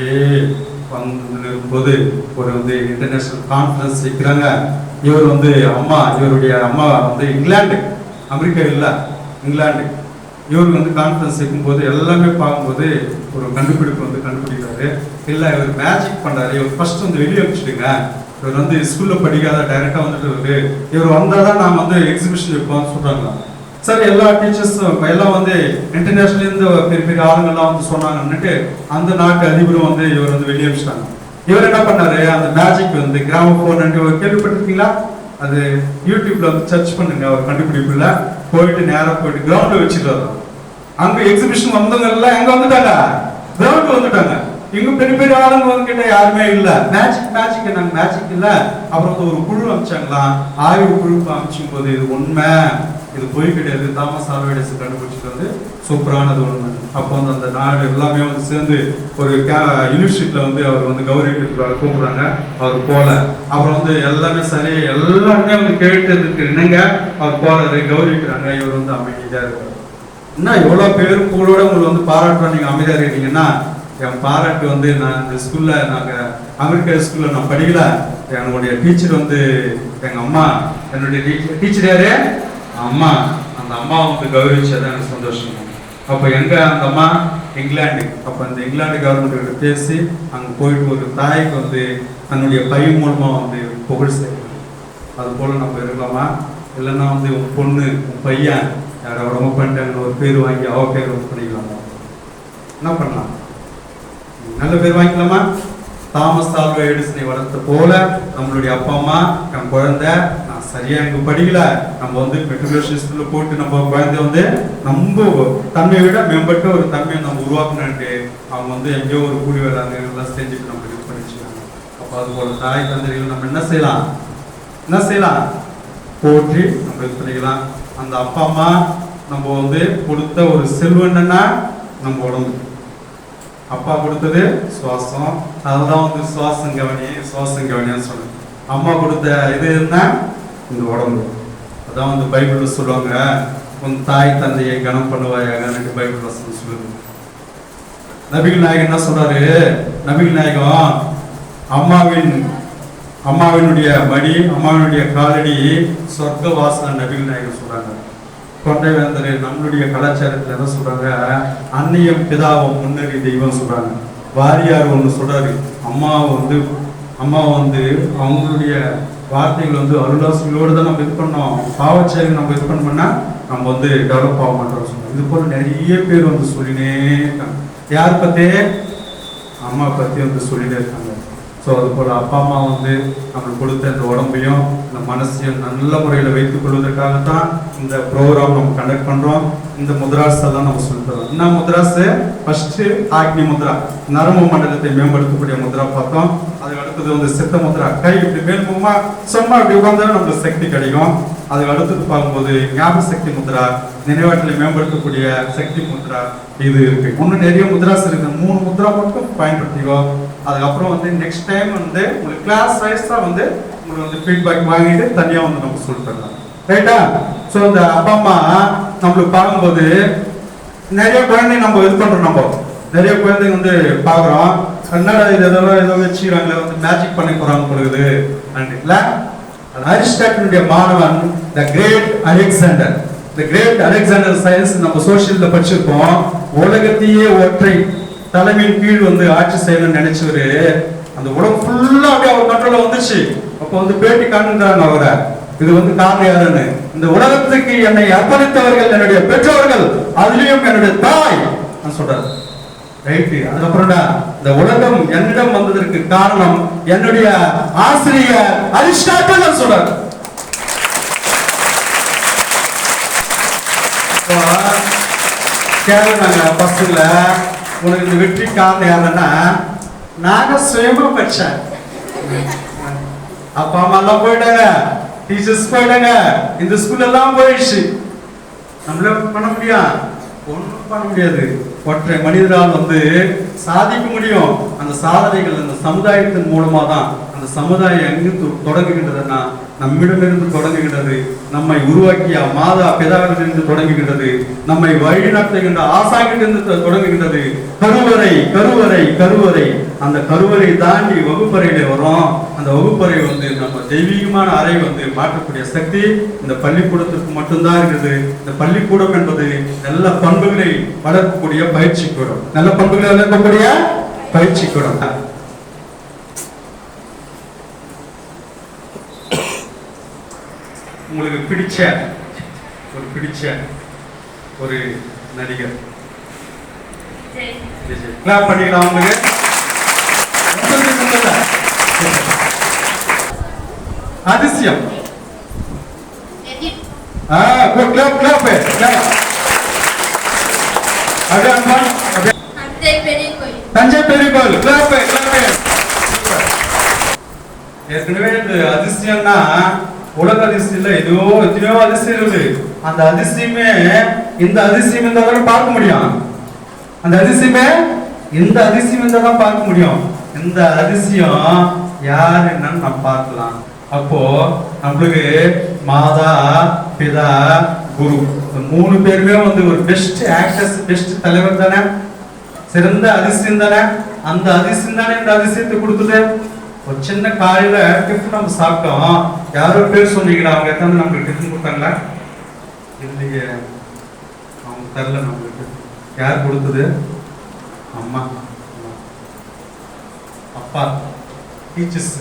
வந்து ஒரு வந்து இன்டர்நேஷனல் கான்ஃபரன்ஸ் வைக்கிறாங்க. இவர் வந்து இவருடைய அம்மா வந்து இங்கிலாந்து, அமெரிக்கா இல்லை இங்கிலாந்து. இவருக்கு வந்து கான்ஃபரன்ஸ் வைக்கும்போது எல்லாமே பார்க்கும்போது ஒரு கண்டுபிடிப்பு வந்து கண்டுபிடிக்கிறாரு. இல்லை இவர் மேஜிக் பண்றாரு, இவர் ஃபர்ஸ்ட் வந்து வெளியே வச்சுடுங்க, இவர் வந்து ஸ்கூல்ல படிக்காத டைரக்டா வந்துட்டு இவர் வந்தாதான் நான் வந்து எக்ஸிபிஷன் வைப்போம்னு சொல்றாங்க. சரி, எல்லா டீச்சர்ஸும் எல்லாம் வந்து இன்டர்நேஷனல் இருந்து பெரிய பெரிய ஆளுங்கள்லாம் வந்து சொன்னாங்கன்னுட்டு அந்த நாட்டு அதிபரும் வந்து இவர் வந்து வெளியே அனுப்பிச்சிட்டாங்க. இவர் என்ன பண்ணாரு, அந்த மேஜிக் வந்து கிராமபோன் கேள்விப்பட்டிருக்கீங்களா? அது யூடியூப்ல வந்து சர்ச் பண்ணுங்க, அவர் கண்டுபிடிப்புல போயிட்டு நேரா போயிட்டு கிரவுண்ட்ல வச்சுட்டு அங்க எக்ஸிபிஷன் வந்தவங்க எல்லாம் எங்க வந்துட்டாங்க, கிரவுண்ட் வந்துட்டாங்க. இங்க பெரிய பெரிய ஆளுங்க வந்து கிட்ட யாருமே இல்ல. மேஜிக் நாங்க மேஜிக் இல்ல. அப்புறம் வந்து ஒரு குழு அமைச்சாங்களாம். ஆய்வு குழு அமைச்சும் போது இது உண்மை, இது போய் கிடையாது, தாமஸ் ஆல்வா எடிசன் கண்டுபிடிச்சிட்டு வந்து சூப்பரானது உண்மை. அப்போ வந்து அந்த நாடு எல்லாமே வந்து சேர்ந்து ஒரு யூனிவர்சிட்டியில வந்து அவர் வந்து கௌரவிக்கிறதுக்காக கூப்பிடுறாங்க. அவர் போல அப்புறம் வந்து எல்லாமே சரி, எல்லாருமே வந்து கேட்டதுக்கு என்னங்க அவர் போறாரு, கௌரவிக்கிறாங்க. இவர் வந்து அமைதியா இருக்காரு. என்ன எவ்வளவு பேர் உங்களோட உங்களுக்கு வந்து பாராட்டுறோம், நீங்க அமைதியா இருக்கீங்கன்னா என் பாராட்டு வந்து நான் இந்த ஸ்கூல்ல நாங்க அமெரிக்கா ஸ்கூல்ல நான் படிக்கல. என்னுடைய டீச்சர் வந்து எங்க அம்மா, என்னுடைய டீச்சர் யாரு, அம்மா. அந்த அம்மா வந்து கௌரவிச்சதான் எனக்கு சந்தோஷம். அப்ப எங்க அந்த அம்மா இங்கிலாந்து. அப்ப அந்த இங்கிலாந்து கவர்மெண்ட் கிட்ட பேசி அங்க போயிட்டு ஒரு தாய்க்கு வந்து தன்னுடைய பையன் மூலமா வந்து புகழ் சேர்க்கணும். அது போல நம்ம இருக்கலாமா? இல்லைன்னா வந்து உன் பொண்ணு உன் பையன் யாரை ரொம்ப பண்ணிட்டாங்கன்னு ஒரு பேர் வாங்கி அவ பேர் ரொம்ப பண்ணிக்கலாமா? என்ன பண்ணலாம்? நல்ல பேர் வாங்கிக்கலாமா? தாமஸ் ஆல்வா எடிசனை வளர்த்த போல நம்மளுடைய அப்பா அம்மா என் குழந்தை நான் சரியா எனக்கு படிக்கல, நம்ம வந்து மெட்ரிகுலேஷன் ஸ்கூல்ல போட்டு நம்ம குழந்தை வந்து நம்ம தன்மையை விட மேம்பட்ட ஒரு தன்மையை நம்ம உருவாக்கணும்ட்டு அவங்க வந்து எங்கேயோ ஒரு கூலி வேளாங்க எல்லாம் செஞ்சுட்டு நம்ம இது பண்ணிச்சுக்காங்க. அப்போ அது போல தாய் தந்தைகள் நம்ம என்ன செய்யலாம், போற்றி நம்ம இது பண்ணிக்கலாம். அந்த அப்பா அம்மா நம்ம வந்து கொடுத்த ஒரு செல்வம் என்னன்னா நம்ம உடம்பு. அப்பா கொடுத்தது சுவாசம், அதுதான் வந்து சுவாசம் கவனின்னு சொன்னேன். அம்மா கொடுத்த இது என்ன, இந்த உடம்பு. அதான் வந்து பைபிள்ல சொல்லுவாங்க, உன் தாய் தந்தையை கனம் பண்ணுவாயாக பைபிள் வசனம் சொல்லுது. நபிகள் நாயகம் என்ன சொல்றாரு, நபிகள் நாயகம் அம்மாவினுடைய மடி, அம்மாவினுடைய காலடி சொர்க்க வாசல் நபிகள் நாயகம் சொல்றாங்க. கொண்டை வேந்தர் நம்மளுடைய கலாச்சாரத்துல என்ன சொல்றாங்க, அன்னையும் பிதாவும் முன்னறி தெய்வம் சொல்றாங்க. வாரியார் ஒண்ணு சொல்றாரு, அம்மா வந்து அவங்களுடைய வார்த்தைகள் வந்து அருளாசிகளோடு தான் நம்ம இது பண்ணோம், பாவச்செயல் நம்ம இது பண்ணோம்னா நம்ம வந்து டெவலப் ஆக மாட்டோம் சொன்னோம். இது போல நிறைய பேர் வந்து சொல்லினே இருக்காங்க. யார் பத்தி, அம்மா பத்தி வந்து சொல்லிட்டே இருக்காங்க. ஸோ அது போல் அப்பா அம்மா வந்து நம்மளுக்கு கொடுத்த இந்த உடம்பையும் இந்த மனசையும் நல்ல முறையில் வைத்துக் கொள்வதற்காகத்தான் இந்த ப்ரோக்ராம் நம்ம கண்டக்ட் பண்ணுறோம். இந்த முத்ராஸ் எல்லாம் நம்ம சொல்லித்தரோம். என்ன முத்ராஸ்? ஃபர்ஸ்ட் ஆக்னி முத்ரா, நரம்பு மண்டலத்தை மேம்படுத்தக்கூடிய முத்ரா பார்த்தோம். அதுக்கு அடுத்தது வந்து சித்த முத்ரா, கை இப்படி மேல்முகமா சும்மா இப்படி உட்கார்ந்தாலும் நம்மளுக்கு சக்தி கிடைக்கும். அதுக்கு அடுத்தது பார்க்கும்போது ஞாபக சக்தி முத்ரா, நினைவாற்றலை மேம்படுத்தக்கூடிய சக்தி முத்ரா. இது இருக்கு. இன்னும் நிறைய முத்ராஸ் இருக்கு. 3 முத்ரா மட்டும் பயன்படுத்திக்கோ. அதுக்கப்புறம் வந்து நெக்ஸ்ட் டைம் வந்து உங்களுக்கு கிளாஸ் வைஸா வந்து உங்களுக்கு வந்து ஃபீட்பேக் வாங்கிட்டு தனியா வந்து நம்ம சொல்லி தரலாம். ரைட்டா? ஸோ இந்த அப்பா அம்மா நம்மளுக்கு பார்க்கும்போது நிறைய குழந்தைங்க நம்ம இது பண்றோம். நம்ம நிறைய குழந்தைங்க வந்து பார்க்குறோம், என்னடா இது எதெல்லாம் ஏதோ வச்சுக்கிறாங்களே, வந்து மேஜிக் பண்ணி போறாங்க பொழுது இல்ல. அரிஸ்டாட்டிலுடைய மாணவன் the great Alexander. The great Alexander science நம்ம சோசியல்ல படிச்சிருப்போம். உலகத்தையே ஒற்றை தலைமையின் கீழ் வந்து ஆட்சி செய்யணும்னு நினைச்சவரு அந்த உலகம் ஃபுல்லா அப்படியே அவர் கண்ட்ரோல்ல வந்துச்சு. அப்போ வந்து பேட்டி காண்கிறாங்க அவரை, இது வந்து காரணம் யாருன்னு. இந்த உலகத்துக்கு என்னை அர்ப்பணித்தவர்கள் என்னுடைய பெற்றோர்கள், அதுலயும் என்னுடைய தாய் சொல்றாரு. ரைட்டு. அதுக்கப்புறம்டா இந்த உலகம் என்னிடம் வந்ததற்கு காரணம் என்னுடைய ஆசிரியர் அரிஸ்டாட்டில் சொல்றாரு. கேளுங்க பசங்கள, உனக்கு இந்த வெற்றி காரணம் யாருன்னா நாங்க சுயமா படிச்சேன். அப்பா அம்மா எல்லாம் போயிட்டாங்க, டீச்சர்ஸ் போயிட்டாங்க, இந்த ஸ்கூல் எல்லாம் போயிடுச்சு. நம்மள பண்ண முடியும்? ஒன்றும் பண்ண முடியாது. ஒற்றை மனிதரால் வந்து சாதிக்க முடியும். அந்த சாதனைகள் அந்த சமுதாயத்தின் மூலமா தான். அந்த சமுதாயம் எங்கு தொடங்குகின்றதுன்னா நம்மிடமிருந்து தொடங்குகின்றது. நம்மை உருவாக்கிய மாதா பிதாவிலிருந்து தொடங்குகின்றது. நம்மை வழி நடத்துகின்ற ஆசாக்கிலிருந்து தொடங்குகின்றது. கருவறை கருவறை கருவறை. அந்த கருவறை தாண்டி வகுப்பறையில வரும். அந்த வகுப்பறை வந்து நம்ம தெய்வீகமான அறை வந்து மாற்றக்கூடிய சக்தி இந்த பள்ளிக்கூடத்திற்கு மட்டும்தான் இருக்குது. இந்த பள்ளிக்கூடம் என்பது நல்ல பண்புகளை வளர்க்கக்கூடிய பயிற்சி கூடம். நல்ல பண்புகளை வளர்க்கக்கூடிய பயிற்சி கூடம். உங்களுக்கு பிடிச்ச ஒரு நடிகர் கிளாப் பண்ணிக்கலாம் உங்களுக்கு. அதிசயம். Clap clap clap. தஞ்சை பெரிய கோயில். Clap clap. ஏற்கனவே இந்த அதிசயம்னா உலக அதிசயம் இல்ல, எத்தனையோ அதிசயம் இருக்கு. அந்த அதிசயமே இந்த அதிசயம் இருந்தாலும் பார்க்க முடியும். அந்த அதிசயமே இந்த அதிசயம் இருந்தாதான் பார்க்க முடியும். இந்த அதிசயம் யார் என்னன்னு நம்ம பார்க்கலாம். அப்போ நம்மளுக்கு மாதா பிதா குரு மூணு பேருமே வந்து ஒரு பெஸ்ட் ஆக்டர்ஸ், பெஸ்ட் தலைவர் தானே, சிறந்த அதிசயம் தானே. அந்த அதிசயம் தானே இந்த அதிசயத்தை கொடுத்தது. ஒரு சின்ன காலையில டிஃபன் நம்ம சாப்பிட்டோம். யாரோ பேர் சொன்னீங்களா? அவங்க எத்தனை நம்மளுக்கு டிஃபன் கொடுத்தாங்களா? இல்லையே, அவங்க தரல நம்மளுக்கு. யார் கொடுத்தது? அம்மா, அப்பா, டீச்சர்ஸ்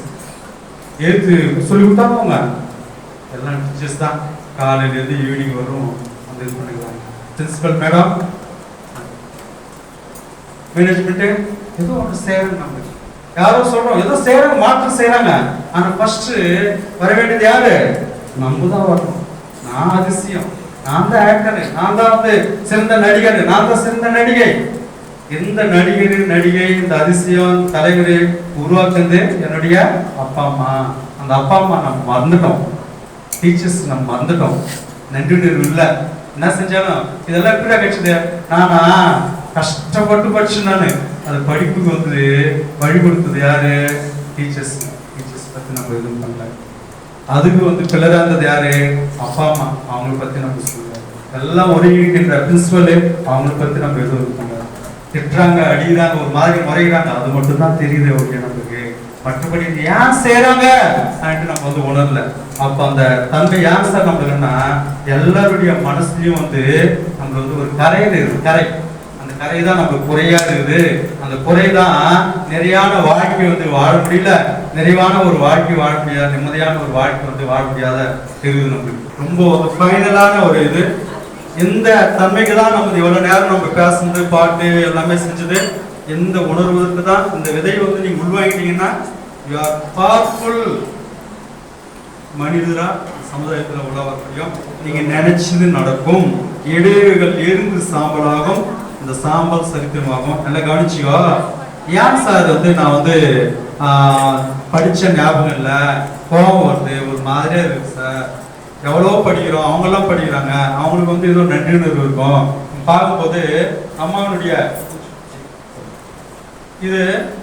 ஏத்து சொல்லி கொடுத்தாங்க. அவங்க எல்லாம் டீச்சர்ஸ் தான். காலையில இருந்து ஈவினிங் வரும் அந்த இது பண்ணிக்கிறாங்க. பிரின்சிபல் மேடம், மேனேஜ்மெண்ட் ஏதோ ஒன்று செய்யறாங்க. நம்மளுக்கு யாரோ சொல்றோம் ஏதோ செய்யறாங்க, மாற்றம் செய்யறாங்க. ஆனா ஃபர்ஸ்ட் வர வேண்டியது யாரு? நம்ம தான் வரணும். நான் அதிசயம், நான் தான் ஆக்டர், நான் தான் வந்து சிறந்த நடிகர், நான் தான் சிறந்த நடிகை. இந்த நடிகர் நடிகை இந்த அதிசயம் தலைவர் உருவாக்குறது என்னுடைய அப்பா அம்மா. அந்த அப்பா அம்மா நம்ம மறந்துட்டோம். டீச்சர்ஸ் நம்ம மறந்துட்டோம். நன்றி இல்லை. என்ன செஞ்சாலும் இதெல்லாம் எப்படி கிடைச்சது? நானா கஷ்டப்பட்டு படிச்சு. நான் அது படிப்புக்கு வந்து வழி கொடுத்தது யாரு? டீச்சர்ஸ். டீச்சர்ஸ் பத்தி நம்ம எதுவும் பண்ணல. அதுக்கு வந்து பிள்ளரா இருந்தது யாரு? அப்பா அம்மா. அவங்களை பத்தி நம்ம சொல்லல. எல்லாம் ஒருங்கின்ற பிரின்சிபல், அவங்களை பத்தி நம்ம எதுவும் இது பண்ணல. திட்டுறாங்க, அடிக்கிறாங்க, ஒரு மாதிரி முறைகிறாங்க, அது மட்டும் தான் தெரியுது. ஓகே, நமக்கு மற்றபடி ஏன் செய்யறாங்க நம்ம வந்து உணரல. அப்ப அந்த தன்மை ஏன் சார் நம்மளுக்குன்னா எல்லாருடைய மனசுலயும் வந்து நம்ம வந்து ஒரு கரையில இருக்கு. கரை, அந்த கரை தான் நம்ம குறையா இருக்குது. அந்த குறைதான் நிறையான வாழ்க்கை வந்து வாழ முடியல, நிறைவான ஒரு வாழ்க்கை வாழ முடியாது, நிம்மதியான ஒரு வாழ்க்கை வந்து வாழ முடியாத இருக்குது. நம்மளுக்கு ரொம்ப ஒரு ஃபைனலான ஒரு இது. இந்த தன்மைக்கு தான் நம்ம எவ்வளவு நேரம் நம்ம பேசுறது, பாட்டு எல்லாமே செஞ்சது. எந்த உணர்வுக்கு தான் இந்த விதையை வந்து நீங்க உள்வாங்கிட்டீங்கன்னா you are powerful மனிதரா சமுதாயத்துல உலக முடியும். நீங்க நினைச்சது நடக்கும். இடையூறுகள் எரிந்து சாம்பலாகும், இந்த சாம்பல் சரித்திரமாகும். நல்லா கவனிச்சிக்கோ. ஏன் சார் வந்து நான் வந்து படிச்ச ஞாபகம் இல்லை, கோபம் வருது, ஒரு மாதிரியா இருக்கு சார். எவ்வளோ படிக்கிறோம், அவங்கெல்லாம் படிக்கிறாங்க, அவங்களுக்கு வந்து ஏதோ நன்றிணர்வு இருக்கும். பார்க்கும்போது அம்மாவனுடைய இது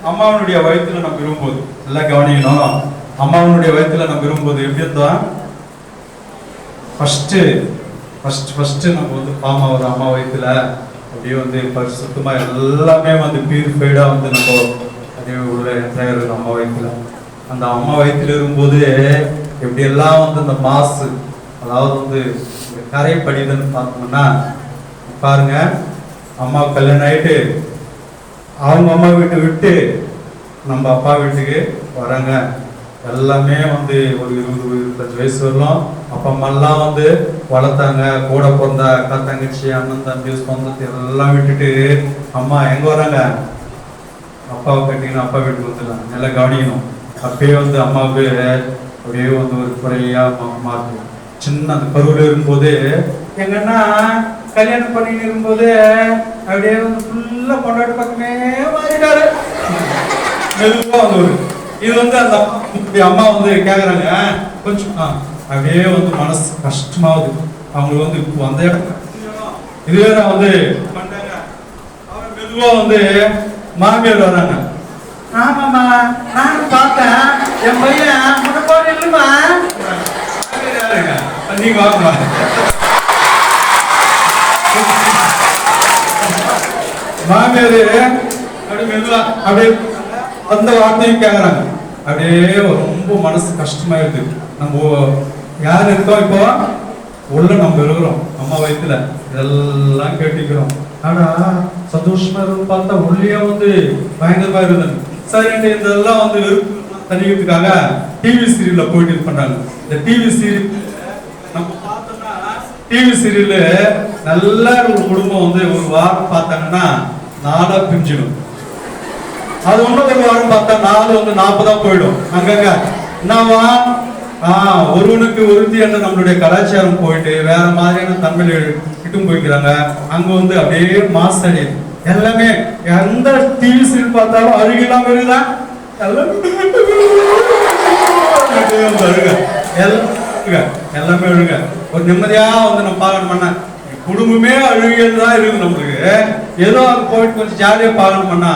அம்மாவனுடைய வயிற்றுல நம்ம விரும்பும்போது எல்லாம் கவனிக்கணும். அம்மாவனுடைய வயிற்றுல நம்ம விரும்பும்போது எப்படி இருந்தா ஃபர்ஸ்ட் நம்ம வந்து பாமா ஒரு அம்மா வயிற்றுல அப்படியே வந்து சுத்தமா எல்லாமே வந்து பியூரிஃபைடா வந்து நம்ம அப்படியே உள்ள என்டையர் அம்மா வயிற்றுல. அந்த அம்மா வயிற்றுல இருக்கும்போது எப்படி எல்லாம் வந்து அந்த மாசு, அதாவது வந்து கரை படிதுன்னு பார்த்தோம்னா பாருங்க. அம்மா கல்யாணம் ஆயிட்டு அவங்க அம்மா வீட்டை விட்டு நம்ம அப்பா வீட்டுக்கு வராங்க. எல்லாமே வந்து ஒரு 20-25 வயசு வரலாம் அப்பா அம்மாலாம் வந்து வளர்த்தாங்க. கூட பிறந்த அக்கா தங்கச்சி அண்ணன் தம்பி சொந்தத்தை எல்லாம் விட்டுட்டு அம்மா எங்க வராங்க? அப்பாவை கட்டிங்கன்னா அப்பா வீட்டுக்கு வந்துடலாம். நல்லா கவனிக்கணும். அப்பயே வந்து அம்மாவுக்கு அப்படியே வந்து ஒரு குறையா மாறும். சின்ன அந்த பருவில் இருக்கும்போது எங்கன்னா கல்யாணம் பண்ணிட்டு இருக்கும்போது அப்படியே வந்து ஃபுல்லா கொண்டாடு பக்கமே மாறிட்டாரு. மெதுவா வந்து ஒரு இது வந்து அந்த அம்மா வந்து கேக்குறாங்க கொஞ்சம் அப்படியே வந்து மனசு கஷ்டமாகுது. அவங்களுக்கு வந்து இப்போ அந்த இடத்துல இதுவே நான் வந்து பண்றாங்க. அவர் மெதுவா வந்து மாமியார் வராங்க. ஆமாம்மா, நானும் பார்த்தேன், என் பையன் முன்னோடு இல்லைம்மா. நீங்க வாங்கம்மா. மாமியாரு அப்படியே மெதுவா அப்படியே அந்த வார்த்தையும் கேக்குறாங்க. அப்படியே ரொம்ப மனசு கஷ்டமாயிடுது. நம்ம யார் இருக்கோம் இப்போ உள்ள நம்ம இருக்கிறோம் அம்மா வயிற்றுல, இதெல்லாம் கேட்டுக்கிறோம். ஆனா சந்தோஷமா இருந்து பார்த்தா உள்ளே வந்து பயங்கரமா இருந்தது. சரி, இதெல்லாம் வந்து தனிக்கிறதுக்காக டிவி சீரியல்ல போயிட்டு இது பண்றாங்க. இந்த டிவி சீரியல் நம்ம பார்த்தோம்னா டிவி சீரியல் நல்ல ஒரு குடும்பம் வந்து ஒரு வாரம் பார்த்தாங்கன்னா 4 பிரிஞ்சிடும். அது ஒண்ணு ஒரு வாரம் பார்த்தா 4 வந்து 40 போயிடும். அங்கங்க என்னவா ஒருவனுக்கு ஒருத்தி என்ற நம்மளுடைய கலாச்சாரம் போயிட்டு வேற மாதிரியான தமிழ் இட்டும் போய்க்கிறாங்க. அங்க வந்து அப்படியே மாசடி எல்லாமே எந்த டிவி சீரியல் பார்த்தாலும் அருகிலாம் வருதா எல்லாமே அழுக. ஒரு நிம்மதியா வந்து நம்ம பார்க்கணும்னா குடும்பமே அழுகிறது தான் இருக்குது நம்மளுக்கு. ஏதோ அங்க போயிட்டு கொஞ்சம் ஜாலியா பார்க்கணும்னா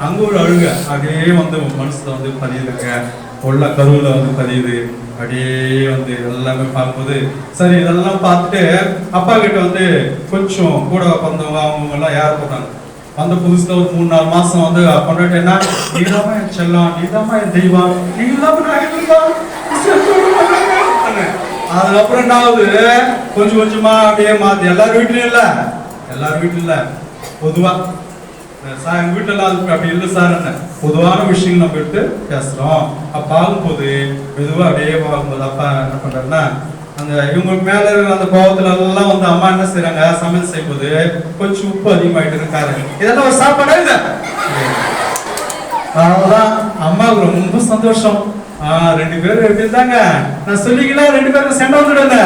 அங்க ஒரு அழுக அப்படியே வந்து மனசுல வந்து பதியுதுங்க. உள்ள கருவுல வந்து பதியுது. அப்படியே வந்து எல்லாமே பார்க்கும்போது சரி இதெல்லாம் பார்த்துட்டு அப்பா கிட்ட வந்து கொஞ்சம் கூட பிறந்தவங்க அவங்க எல்லாம் யார் போட்டாங்க அந்த புதுசுல ஒரு 3-4 மாசம் வந்து கொண்டாட்டு என்ன நீதாமா என் செல்லம், நீதாமா என் தெய்வம், நீ இல்லாம அதுக்கப்புறம் என்ன ஆகுது கொஞ்சம் கொஞ்சமா அப்படியே மாத்து. எல்லாரும் வீட்லயும் இல்ல பொதுவா சார் எங்க வீட்டுல எல்லாம் அப்படி இல்லை சார் என்ன பொதுவான விஷயங்கள் நம்ம எடுத்து பேசுறோம். அப்ப ஆகும்போது மெதுவா அப்படியே ஆகும்போது அப்பா என்ன பண்றாருன்னா அந்த இவங்களுக்கு மேல இருக்கிற அந்த கோபத்துல எல்லாம் வந்து அம்மா என்ன செய்யறாங்க சமையல் செய்யும்போது கொஞ்சம் உப்பு அதிகமாயிட்டு இருக்காரு. இதெல்லாம் ஒரு சாப்பாடா இது. அதான் அம்மாவுக்கு ரொம்ப சந்தோஷம். 2 பேரும் எப்படி இருந்தாங்க நான் சொல்லிக்கலாம் 2 பேரும் சென்ட் வந்துடுங்க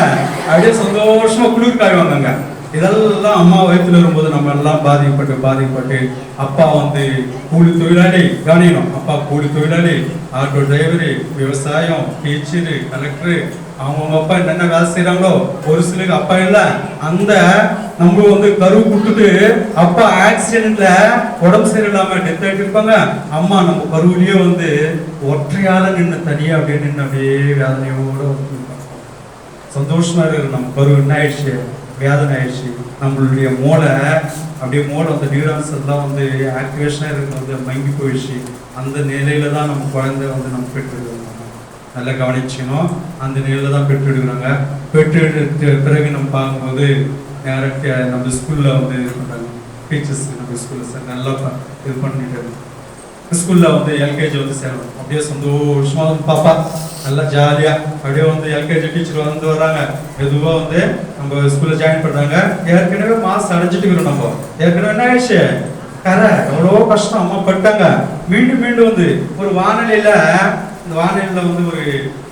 அப்படியே சந்தோஷமா குளிர் காய்வாங்க. இதெல்லாம் அம்மா வயிற்றுல வரும்போது நம்ம எல்லாம் பாதிக்கப்பட்டு அப்பா வந்து கூலி தொழிலாளி கவனிக்கணும். அப்பா கூலி தொழிலாளி, ஆட்டோ டிரைவரு, விவசாயம், டீச்சரு, கலெக்டரு, அவங்க அப்பா என்னென்ன வேலை செய்யறாங்களோ ஒரு சிலருக்கு அப்பா இல்லை. அந்த நம்ம வந்து கரு கொடுத்துட்டு அப்பா ஆக்சிடென்ட்ல உடம்பு சரியில்லாம டெத் ஆகிட்டு இருப்பாங்க. அம்மா நம்ம கருவிலேயே வந்து ஒற்றையால நின்று தனியா அப்படியே நின்று அப்படியே வேதனையோட சந்தோஷமா இருக்கு. நம்ம கரு என்ன ஆயிடுச்சு வேதனை ஆயிடுச்சு. நம்மளுடைய மூளை வந்து நியூரான்ஸ் எல்லாம் வந்து ஆக்டிவேஷனாக இருக்கிறது வந்து மங்கி போயிடுச்சு. அந்த நிலையில தான் நம்ம குழந்தை வந்து நம்ம பெற்றெடுக்கிறோம். நல்லா கவனிச்சணும். அந்த நிலையில தான் பெற்றெடுக்கிறாங்க. பெற்றெடுத்த பிறகு நம்ம பார்க்கும்போது டேரக்ட் நம்ம ஸ்கூல்ல வந்து இது பண்ணுறாங்க டீச்சர்ஸ். நம்ம ஸ்கூல்ல சார் நல்லா இது பண்ணிட்டு ஸ்கூல்ல வந்து எல்கேஜி வந்து சேரணும். அப்படியே சந்தோஷமா பாப்பா நல்லா ஜாலியா அப்படியே வந்து எல்கேஜி டீச்சர் வந்து வர்றாங்க. மெதுவா வந்து நம்ம ஸ்கூல்ல ஜாயின் பண்றாங்க. ஏற்கனவே மாசம் அடைஞ்சிட்டு இருக்கிறோம். நம்ம ஏற்கனவே என்ன ஆயிடுச்சு கரை எவ்வளோ கஷ்டம் அம்மா பட்டாங்க. மீண்டும் வந்து ஒரு வானிலையில இந்த வானிலையில வந்து ஒரு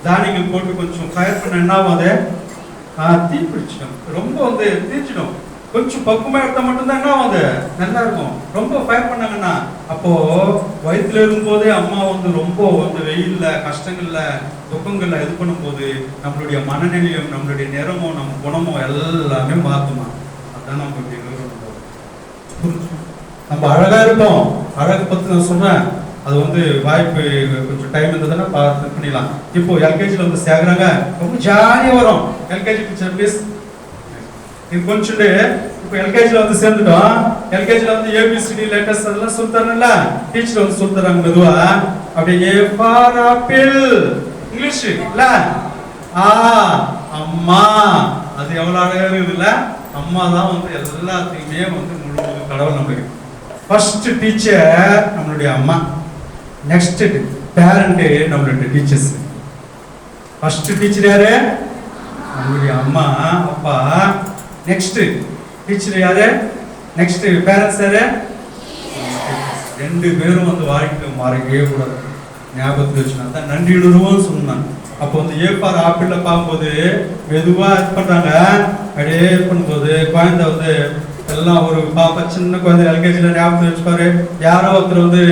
தானியங்கள் போட்டு கொஞ்சம் ஃபயர் பண்ண என்ன ஆகும் அது தீ பிடிச்சிடும். ரொம்ப வந்து தீச்சிடும். கொஞ்சம் பக்குவமா எடுத்தா மட்டும்தான் என்ன ஆகுது நல்லா இருக்கும். ரொம்ப ஃபயர் பண்ணாங்கன்னா அப்போ வயிற்றுல இருக்கும்போதே அம்மா வந்து ரொம்ப வந்து வெயில்ல கஷ்டங்கள்ல துக்கங்கள்ல இது பண்ணும்போது நம்மளுடைய மனநிலையும் நம்மளுடைய நிறமும் நம்ம குணமும் எல்லாமே மாத்துமா. அதான் நம்ம நம்ம அழகா இருப்போம். அழகு பத்தி நான் சொன்னேன். அது வந்து வாய்ப்பு கொஞ்சம் டைம் இருந்ததுன்னா பார்த்து பண்ணிடலாம். இப்போ எல்கேஜில வந்து சேர்க்குறாங்க. ரொம்ப ஜாலியா வரும். எல்கேஜி டீச்சர் ப்ளீஸ் இது கொஞ்சம் இப்போ எல்கேஜில வந்து சேர்ந்துட்டோம். எல்கேஜில வந்து ஏபிசிடி லெட்டர்ஸ் அதெல்லாம் சொல்லித்தரணும்ல. டீச்சர் வந்து சொல்லித்தராங்க மெதுவா. அப்படியே ஏ ஃபார் ஆப்பிள் இங்கிலீஷ் இல்ல அம்மா. அது எவ்வளவு அழகா இருக்குதுல்ல. அம்மா தான் வந்து எல்லாத்தையுமே வந்து முழு கடவுள் நம்மளுக்கு. ஃபர்ஸ்ட் டீச்சர் நம்மளுடைய அம்மா. நெக்ஸ்ட் பேரண்ட் நம்மளுடைய டீச்சர்ஸ். ஃபர்ஸ்ட் டீச்சர் யாரு நம்மளுடைய அம்மா அப்பா. நெக்ஸ்ட் டீச்சர் யாரு நெக்ஸ்ட் பேரண்ட்ஸ் யாரு 2 பேரும் வந்து வாழ்க்கை மாறவே கூடாது. ஞாபகத்தில் வச்சுனா தான் நன்றியுணர்வும் சொன்னாங்க. அப்போ வந்து ஏப்பார் ஆப்பிள்ல பார்க்கும்போது மெதுவா இது பண்றாங்க. அப்படியே இது பண்ணும்போது குழந்தை வந்து எல்லாம் ஒரு பாப்பா சின்ன குழந்தை எல்கேஜில ஞாபகத்தில் வச்சுப்பாரு. யாரோ ஒருத்தர் வந்து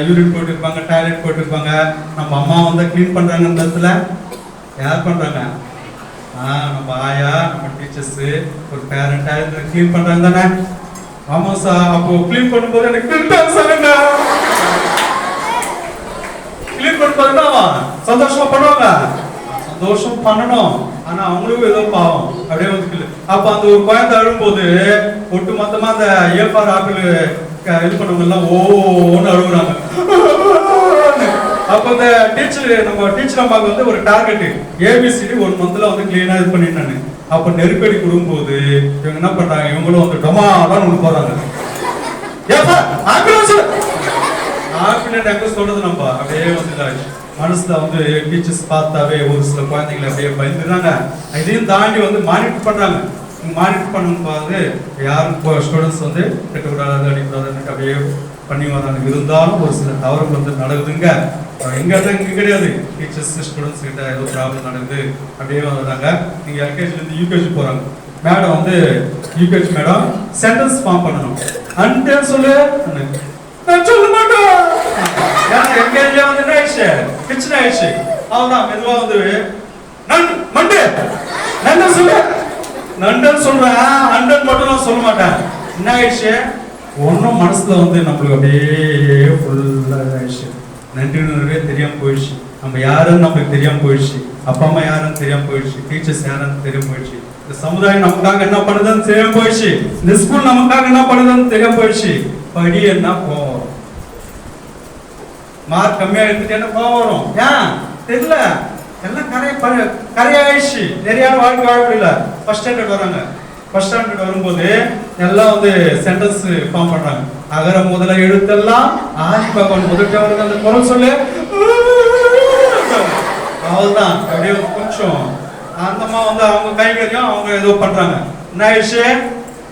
யூரின் போட்டுருப்பாங்க, டாய்லெட் போட்டுருப்பாங்க. நம்ம அம்மா வந்து கிளீன் பண்றாங்க. இந்த இடத்துல யார் பண்றாங்க நம்ம ஆயா, நம்ம டீச்சர்ஸ், ஒரு பேரண்டா இருந்து கிளீன் பண்றாங்க தானே. ஆமா சார். அப்போ கிளீன் பண்ணும்போது எனக்கு கிளீன் பண்ணும்போது சந்தோஷமா பண்ணுவாங்க. சந்தோஷம் பண்ணணும். ஆனா அவங்களுக்கும் ஏதோ பாவம் அப்படியே வந்து அப்ப அந்த ஒரு குழந்தை அழும்போது ஒட்டு மொத்தமா அந்த ஏஃபார் ஆப்பிள் இது பண்ணவங்க எல்லாம் ஓன்னு அழுகுறாங்க. அப்ப இந்த டீச்சர் நம்ம டீச்சர் அம்மாவுக்கு வந்து ஒரு டார்கெட் ஏபிசிடி 1 மந்த்ல வந்து கிளீனா இது பண்ணிட்டாங்க. அப்ப நெருக்கடி கொடுக்கும்போது இவங்க என்ன பண்றாங்க இவங்களும் வந்து டொமாலாம் ஒண்ணு போறாங்க. ஆப்பிள் எங்க சொல்றது நம்ம அப்படியே வந்து மனசுல வந்து டீச்சர்ஸ் பார்த்தாவே ஒரு சில குழந்தைங்களை அப்படியே பயந்துடுறாங்க. இதையும் தாண்டி வந்து மானிட்டர் பண்றாங்க. மானிட்டர் பண்ணும்போது யாரும் ஸ்டூடெண்ட்ஸ் வந்து கட்டக்கூடாது அடிக்கூடாதுன்னு அப்படியே பண்ணி வராங்க. இருந்தாலும் ஒரு சில தவறுகள் வந்து நடக்குதுங்க. எங்க கிடையாது, டீச்சர்ஸ் ஸ்டூடெண்ட்ஸ் கிட்ட ஏதோ ப்ராப்ளம் நடக்குது அப்படியே வர்றாங்க. நீங்க எல்கேஜிலேருந்து யூகேஜி போறாங்க. மேடம் வந்து யூகேஜி மேடம் சென்டென்ஸ் ஃபார்ம் பண்ணணும். அன்ட்டு சொல்லு நான் சொல்ல மாட்டேன். எல்கேஜில வந்து என்ன ஆயிடுச்சு, கிச்சன் ஆயிடுச்சு. அவதான் மெதுவா வந்து மண்டு நண்டன் சொல்லு, நண்டன் சொல்றேன், அண்டன் மட்டும் நான் சொல்ல மாட்டேன். என்ன ஆயிடுச்சு, ஒன்றும் மனசுல வந்து நம்மளுக்கு அப்படியே ஃபுல்லா ஆயிடுச்சு. நன்றினே தெரியாம போயிடுச்சு. நம்ம யாருன்னு நம்மளுக்கு தெரியாம போயிடுச்சு. அப்பா அம்மா யாருன்னு தெரியாம போயிடுச்சு. டீச்சர்ஸ் யாருன்னு தெரியாம போயிடுச்சு. இந்த சமுதாயம் நமக்காக என்ன பண்ணுதுன்னு தெரியாம போயிடுச்சு. இந்த ஸ்கூல் நமக்காக என்ன பண்ணுதுன்னு தெரியாம போயிடுச்சு. படி என்ன கோவம் வரும், மார்க் கம்மியா எடுத்துட்டேன்னா கோவம் வரும். ஏன் தெரியல, எல்லாம் கரையாயிடுச்சு. நிறைய வாழ்க்கை வாழ முடியல. ஃபர்ஸ்ட் ஸ்டாண்டர்ட் வராங்க. ஃபர்ஸ்ட் ஸ்டாண்டர்ட் வரும்போது எல்லாம் வந்து சென்டென்ஸ் ஃபார்ம் பண்றாங்க. அகர முதல எழுத்தெல்லாம் ஆதி பகவான் முதல்ல அந்த குரல் சொல்லு, அவள்தான் அப்படியே கொஞ்சம் அந்தமா வந்து அவங்க கைங்கரியம் அவங்க ஏதோ பண்றாங்க. என்ன ஆயிடுச்சு,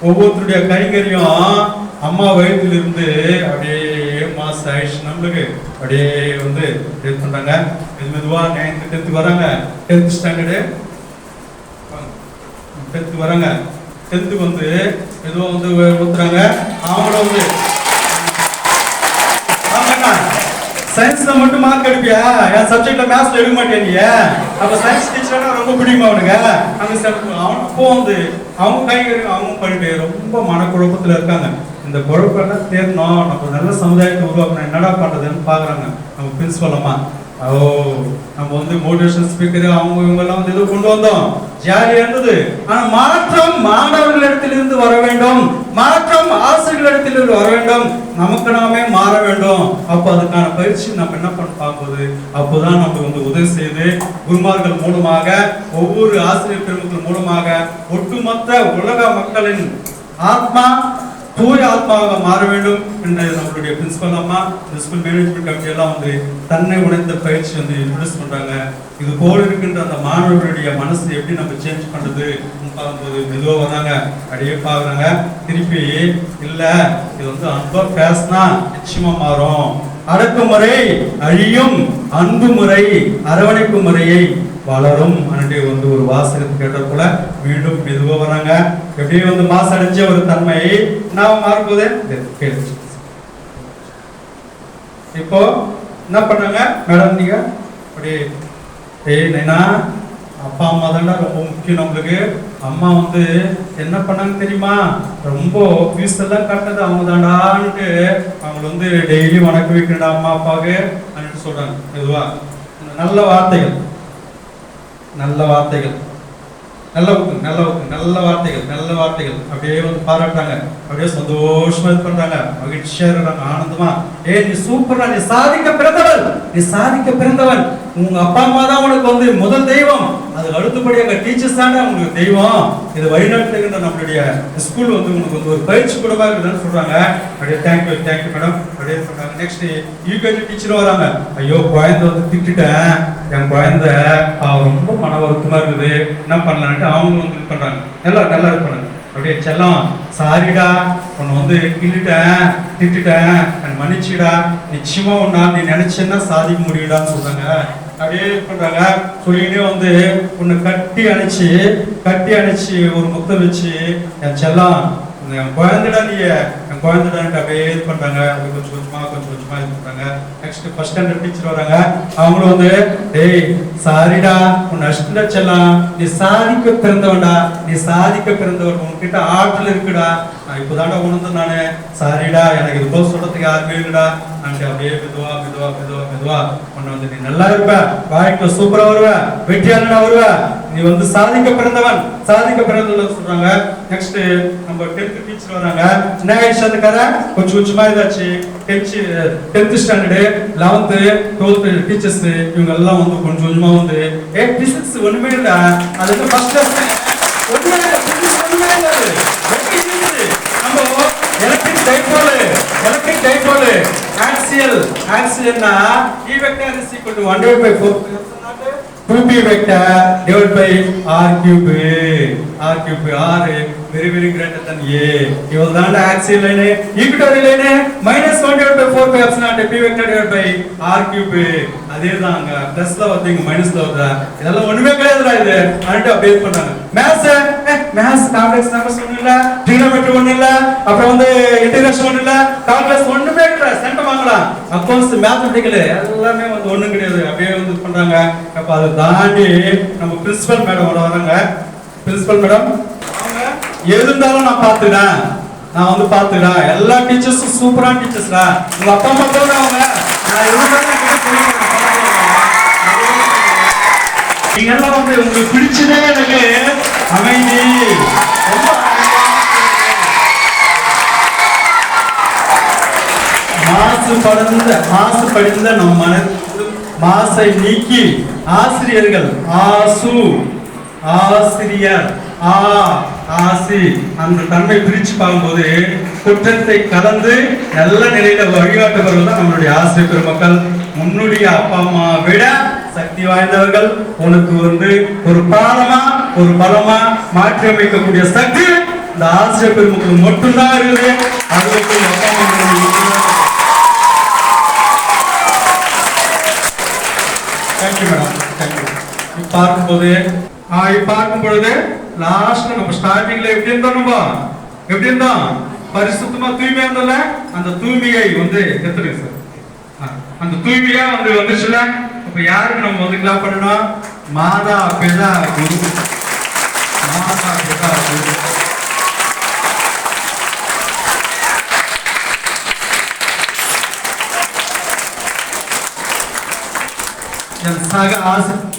ஒவ்வொருத்தருடைய கைங்கரியம் அம்மா வயிற்றுல இருந்து அப்படியே மாசம் ஆயிடுச்சு. நம்மளுக்கு அப்படியே வந்து இது பண்றாங்க. மெதுவா 9th 10th வராங்க. 10th ஸ்டாண்டர்டு 10th வராங்க. 10th வந்து ஏதோ வந்து ஊத்துறாங்க. அவங்களும் வந்து சயின்ஸ்ல மட்டும் மார்க் எடுப்பியா, என் சப்ஜெக்ட்ல மேத்ஸ்ல எடுக்க மாட்டேன். அப்ப சயின்ஸ் டீச்சர்னா ரொம்ப பிடிக்குமா அவனுக்கு? அவன் அப்போ வந்து அவங்க கைகள் அவங்க பண்ணிட்டு ரொம்ப மனக்குழப்பத்துல இருக்காங்க. இந்த குழப்பெல்லாம் தேரணும், நம்ம நல்ல சமுதாயத்தை உருவாக்கணும், என்னடா பண்றதுன்னு பாக்குறாங்க. நம்ம பிரின்சிபல் அம்மா நம்ம வந்து மோட்டிவேஷன் ஸ்பீக்கர் அவங்க இவங்க எல்லாம் வந்து ஏதோ கொண்டு வந்தோம், ஜாலியா இருந்தது. ஆனா மாற்றம் மாணவர்களிடத்திலிருந்து வர வேண்டும், மாற்றம் ஆசிரியர்களிடத்திலிருந்து வர வேண்டும், நமக்கு நாமே மாற வேண்டும். அப்போ அதுக்கான பயிற்சி நம்ம என்ன பண்ண பார்ப்பது. அப்போதான் நம்ம வந்து உதவி செய்து குருமார்கள் மூலமாக, ஒவ்வொரு ஆசிரியர் பெருமக்கள் மூலமாக ஒட்டுமொத்த உலக மக்களின் ஆத்மா தூய ஆத்மாவாக மாற வேண்டும் என்று நம்மளுடைய பிரின்சிபல் அம்மா, இந்த ஸ்கூல் மேனேஜ்மெண்ட் கமிட்டி எல்லாம் வந்து தன்னை உணர்ந்த பயிற்சி வந்து இன்ட்ரெஸ்ட் பண்றாங்க. இது போல இருக்கின்ற அந்த மாணவர்களுடைய மனசு எப்படி நம்ம சேஞ்ச் பண்றது பார்க்கும்போது மெதுவா வராங்க. அப்படியே பாக்குறாங்க. திருப்பி இல்ல இது வந்து அன்பா பேசினா நிச்சயமா மாறும். அடக்குமுறை அழியும், அன்பு முறை அரவணைப்பு முறையை வளரும் அன்றைய வந்து ஒரு வாசகத்தை கேட்ட போல மீண்டும் மெதுவா வராங்க. எப்படியே வந்து மாசு அடைஞ்ச ஒரு தன்மை நான் மாறும்போதே கேள்வி. இப்போ என்ன பண்ணாங்க மேடம், நீங்க அப்படியே நைனா அப்பா அம்மா தான்டா ரொம்ப முக்கியம் நம்மளுக்கு. அம்மா வந்து என்ன பண்ணாங்க தெரியுமா, ரொம்ப ஃபீஸ் எல்லாம் கட்டது அவங்க தாண்டான்ட்டு அவங்களை வந்து டெய்லி வணக்கம் வைக்கணும்டா அம்மா அப்பாவுக்கு அப்படின்னு சொல்றாங்க. மெதுவா நல்ல வார்த்தைகள், நல்ல வார்த்தைகள், நல்ல வார்த்தைகள், நல்ல வார்த்தைகள் அப்படியே வந்து பாராட்டாங்க. அப்படியே சந்தோஷமா இது பண்றாங்க, மகிழ்ச்சியா இருக்காங்க, ஆனந்தமா. நீ சூப்பரா, நீ சாதிக்க பிறந்தவன், நீ சாதிக்க பிறந்தவன். உங்க அப்பா அம்மா தான் உனக்கு வந்து முதல் தெய்வம், அது அடுத்தபடியாக டீச்சர்ஸ் தானே உங்களுக்கு தெய்வம். இது வழிநடத்துகின்ற நம்மளுடைய ஸ்கூல் வந்து உங்களுக்கு வந்து ஒரு பயிற்சி கூடவா இருக்குதுன்னு சொல்றாங்க. அப்படியே தேங்க்யூ மேடம் அப்படியே சொல்றாங்க. நெக்ஸ்ட் யூகேஜி டீச்சர் வராங்க. ஐயோ குழந்தை வந்து திட்டுட்டேன், என் குழந்தை ரொம்ப மன வருத்தமா இருக்குது, என்ன பண்ணலான்ட்டு அவங்க வந்து இது பண்றாங்க. நல்லா இது பண்ணாங்க. அப்படியே செல்லம் சாரிடா, உன்னை வந்து கிள்ளிட்டேன், திட்டுட்டேன், மன்னிச்சுடா, நிச்சயமா ஒன்னா நீ நினைச்சேன்னா சாதிக்க முடியுடான்னு சொல்றாங்க. அப்படியே பண்றாங்க. சொல்லிட்டே வந்து உன்னை கட்டி அணைச்சு ஒரு முத்தம் வச்சு என் செல்லம் என் குழந்தைடா, நீ என் குழந்தைடான்ட்டு அப்படியே இது பண்றாங்க. கொஞ்சம் கொஞ்சமா இது பண்றாங்க. நெக்ஸ்ட் ஃபர்ஸ்ட் ஸ்டாண்டர்ட் டீச்சர் வராங்க. அவங்களும் வந்து டேய் சாரிடா, உன் அஷ்டா செல்லாம், நீ சாதிக்க பிறந்தவன்டா, நீ சாதிக்க பிறந்தவன், உன்கிட்ட ஆற்றல் இருக்குடா, நான் இப்போதாண்டா உணர்ந்து நானு, சாரிடா எனக்கு இது போல் சொல்றதுக்கு யாருமே இல்லைடா நான் அப்படியே மெதுவா உன்னை வந்து நீ நல்லா இருப்ப, வாழ்க்கை சூப்பரா வருவ, வெற்றியாளனா வருவ, நீ வந்து சாதிக்க பிறந்தவன் சொல்றாங்க. நெக்ஸ்ட் நம்ம 10th டீச்சர் வராங்க. என்ன ஆயிடுச்சு அந்த கதை, கொஞ்சமா இதாச்சு. 10th standard 11th 12th teachers இவங்க எல்லாம் வந்து கொஞ்சமா வந்து பிசிக்ஸ் ஒண்ணுமே இல்ல, அது வந்து ஃபர்ஸ்ட் கிளாஸ் ஒண்ணுமே இல்ல, பிசிக்ஸ் ஒண்ணுமே இல்ல. நம்ம எலக்ட்ரிக் டைபோல், ஆக்சியல் ஆக்சியன்னா E vector is equal to 1 divided by 4 2p vector divided by r cube. R cube r very greater than a. இவ்வளவுதான் axial line. Equator line -1 divided by 4 pi epsilon naught p vector divided by r cube. அதேதாங்க பிளஸ்ல வந்து மைனஸ்ல வருதா, இதெல்லாம் ஒண்ணுமே கிடையாதுடா இது அப்படியே அப்டேட் பண்றாங்க. மேத்ஸ் காம்ப்ளெக்ஸ் நம்பர்ஸ் ஒண்ணு இல்ல, ட்ரிகோனோமெட்ரி ஒண்ணு இல்ல, அப்புறம் வந்து இன்டகிரேஷன் ஒண்ணு இல்ல, கால்குலஸ் ஒண்ணுமே கிடையாது. சென்டம் வாங்கலாம். அக்கவுண்ட்ஸ் மேத்தமெட்டிக்கல் எல்லாமே வந்து ஒண்ணும் கிடையாது, அப்படியே வந்து பண்றாங்க. அப்ப அதை தாண்டி நம்ம பிரின்சிபல் மேடம் வராங்க. பிரின்சிபல் மேடம் அவங்க எது இருந்தாலும் நான் பாத்துக்கிறேன், நான் வந்து பாத்துக்கிறேன். எல்லா டீச்சர்ஸும் சூப்பரான டீச்சர்ஸ்டா. உங்க அப்பா அம்மா கூட அவங்க நான் இருந்தாலும் நீங்க எல்லாம் வந்து உங்களுக்கு பிடிச்சதே எனக்கு அமைதி. மாசு படிந்த நம் மாசை நீக்கி ஆசிரியர்கள் ஆசிரியர் ஆசி அந்த தன்மை பிரிச்சு பார்க்கும்போது குற்றத்தை கலந்து நல்ல நிலையில வழிகாட்டுபவர்கள் தான் நம்மளுடைய ஆசிரியர் பெருமக்கள். உன்னுடைய அப்பா அம்மா விட சக்தி வாய்ந்தவர்கள். உனக்கு வந்து ஒரு பலமா மாற்றி அமைக்கக்கூடிய சக்தி இந்த ஆசிரியர் பெருமக்கள் மட்டும்தான் இருக்குது. அதுக்கு அப்பா அம்மா பார்க்கும் பொழுது லாஸ்ட்ல நம்ம ஸ்டார்டிங்ல எப்படி இருந்தோம் பரிசுத்தமா தூய்மையா இருந்தல, அந்த தூய்மையை வந்து எடுத்துருங்க சார். அந்த தூய்மையா வந்து வந்துச்சுல, இப்ப யாருக்கு நம்ம வந்து கிளாப் பண்ணணும்? மாதா பிதா குரு. மாதா பிதா குரு. சக ஆசிரியர்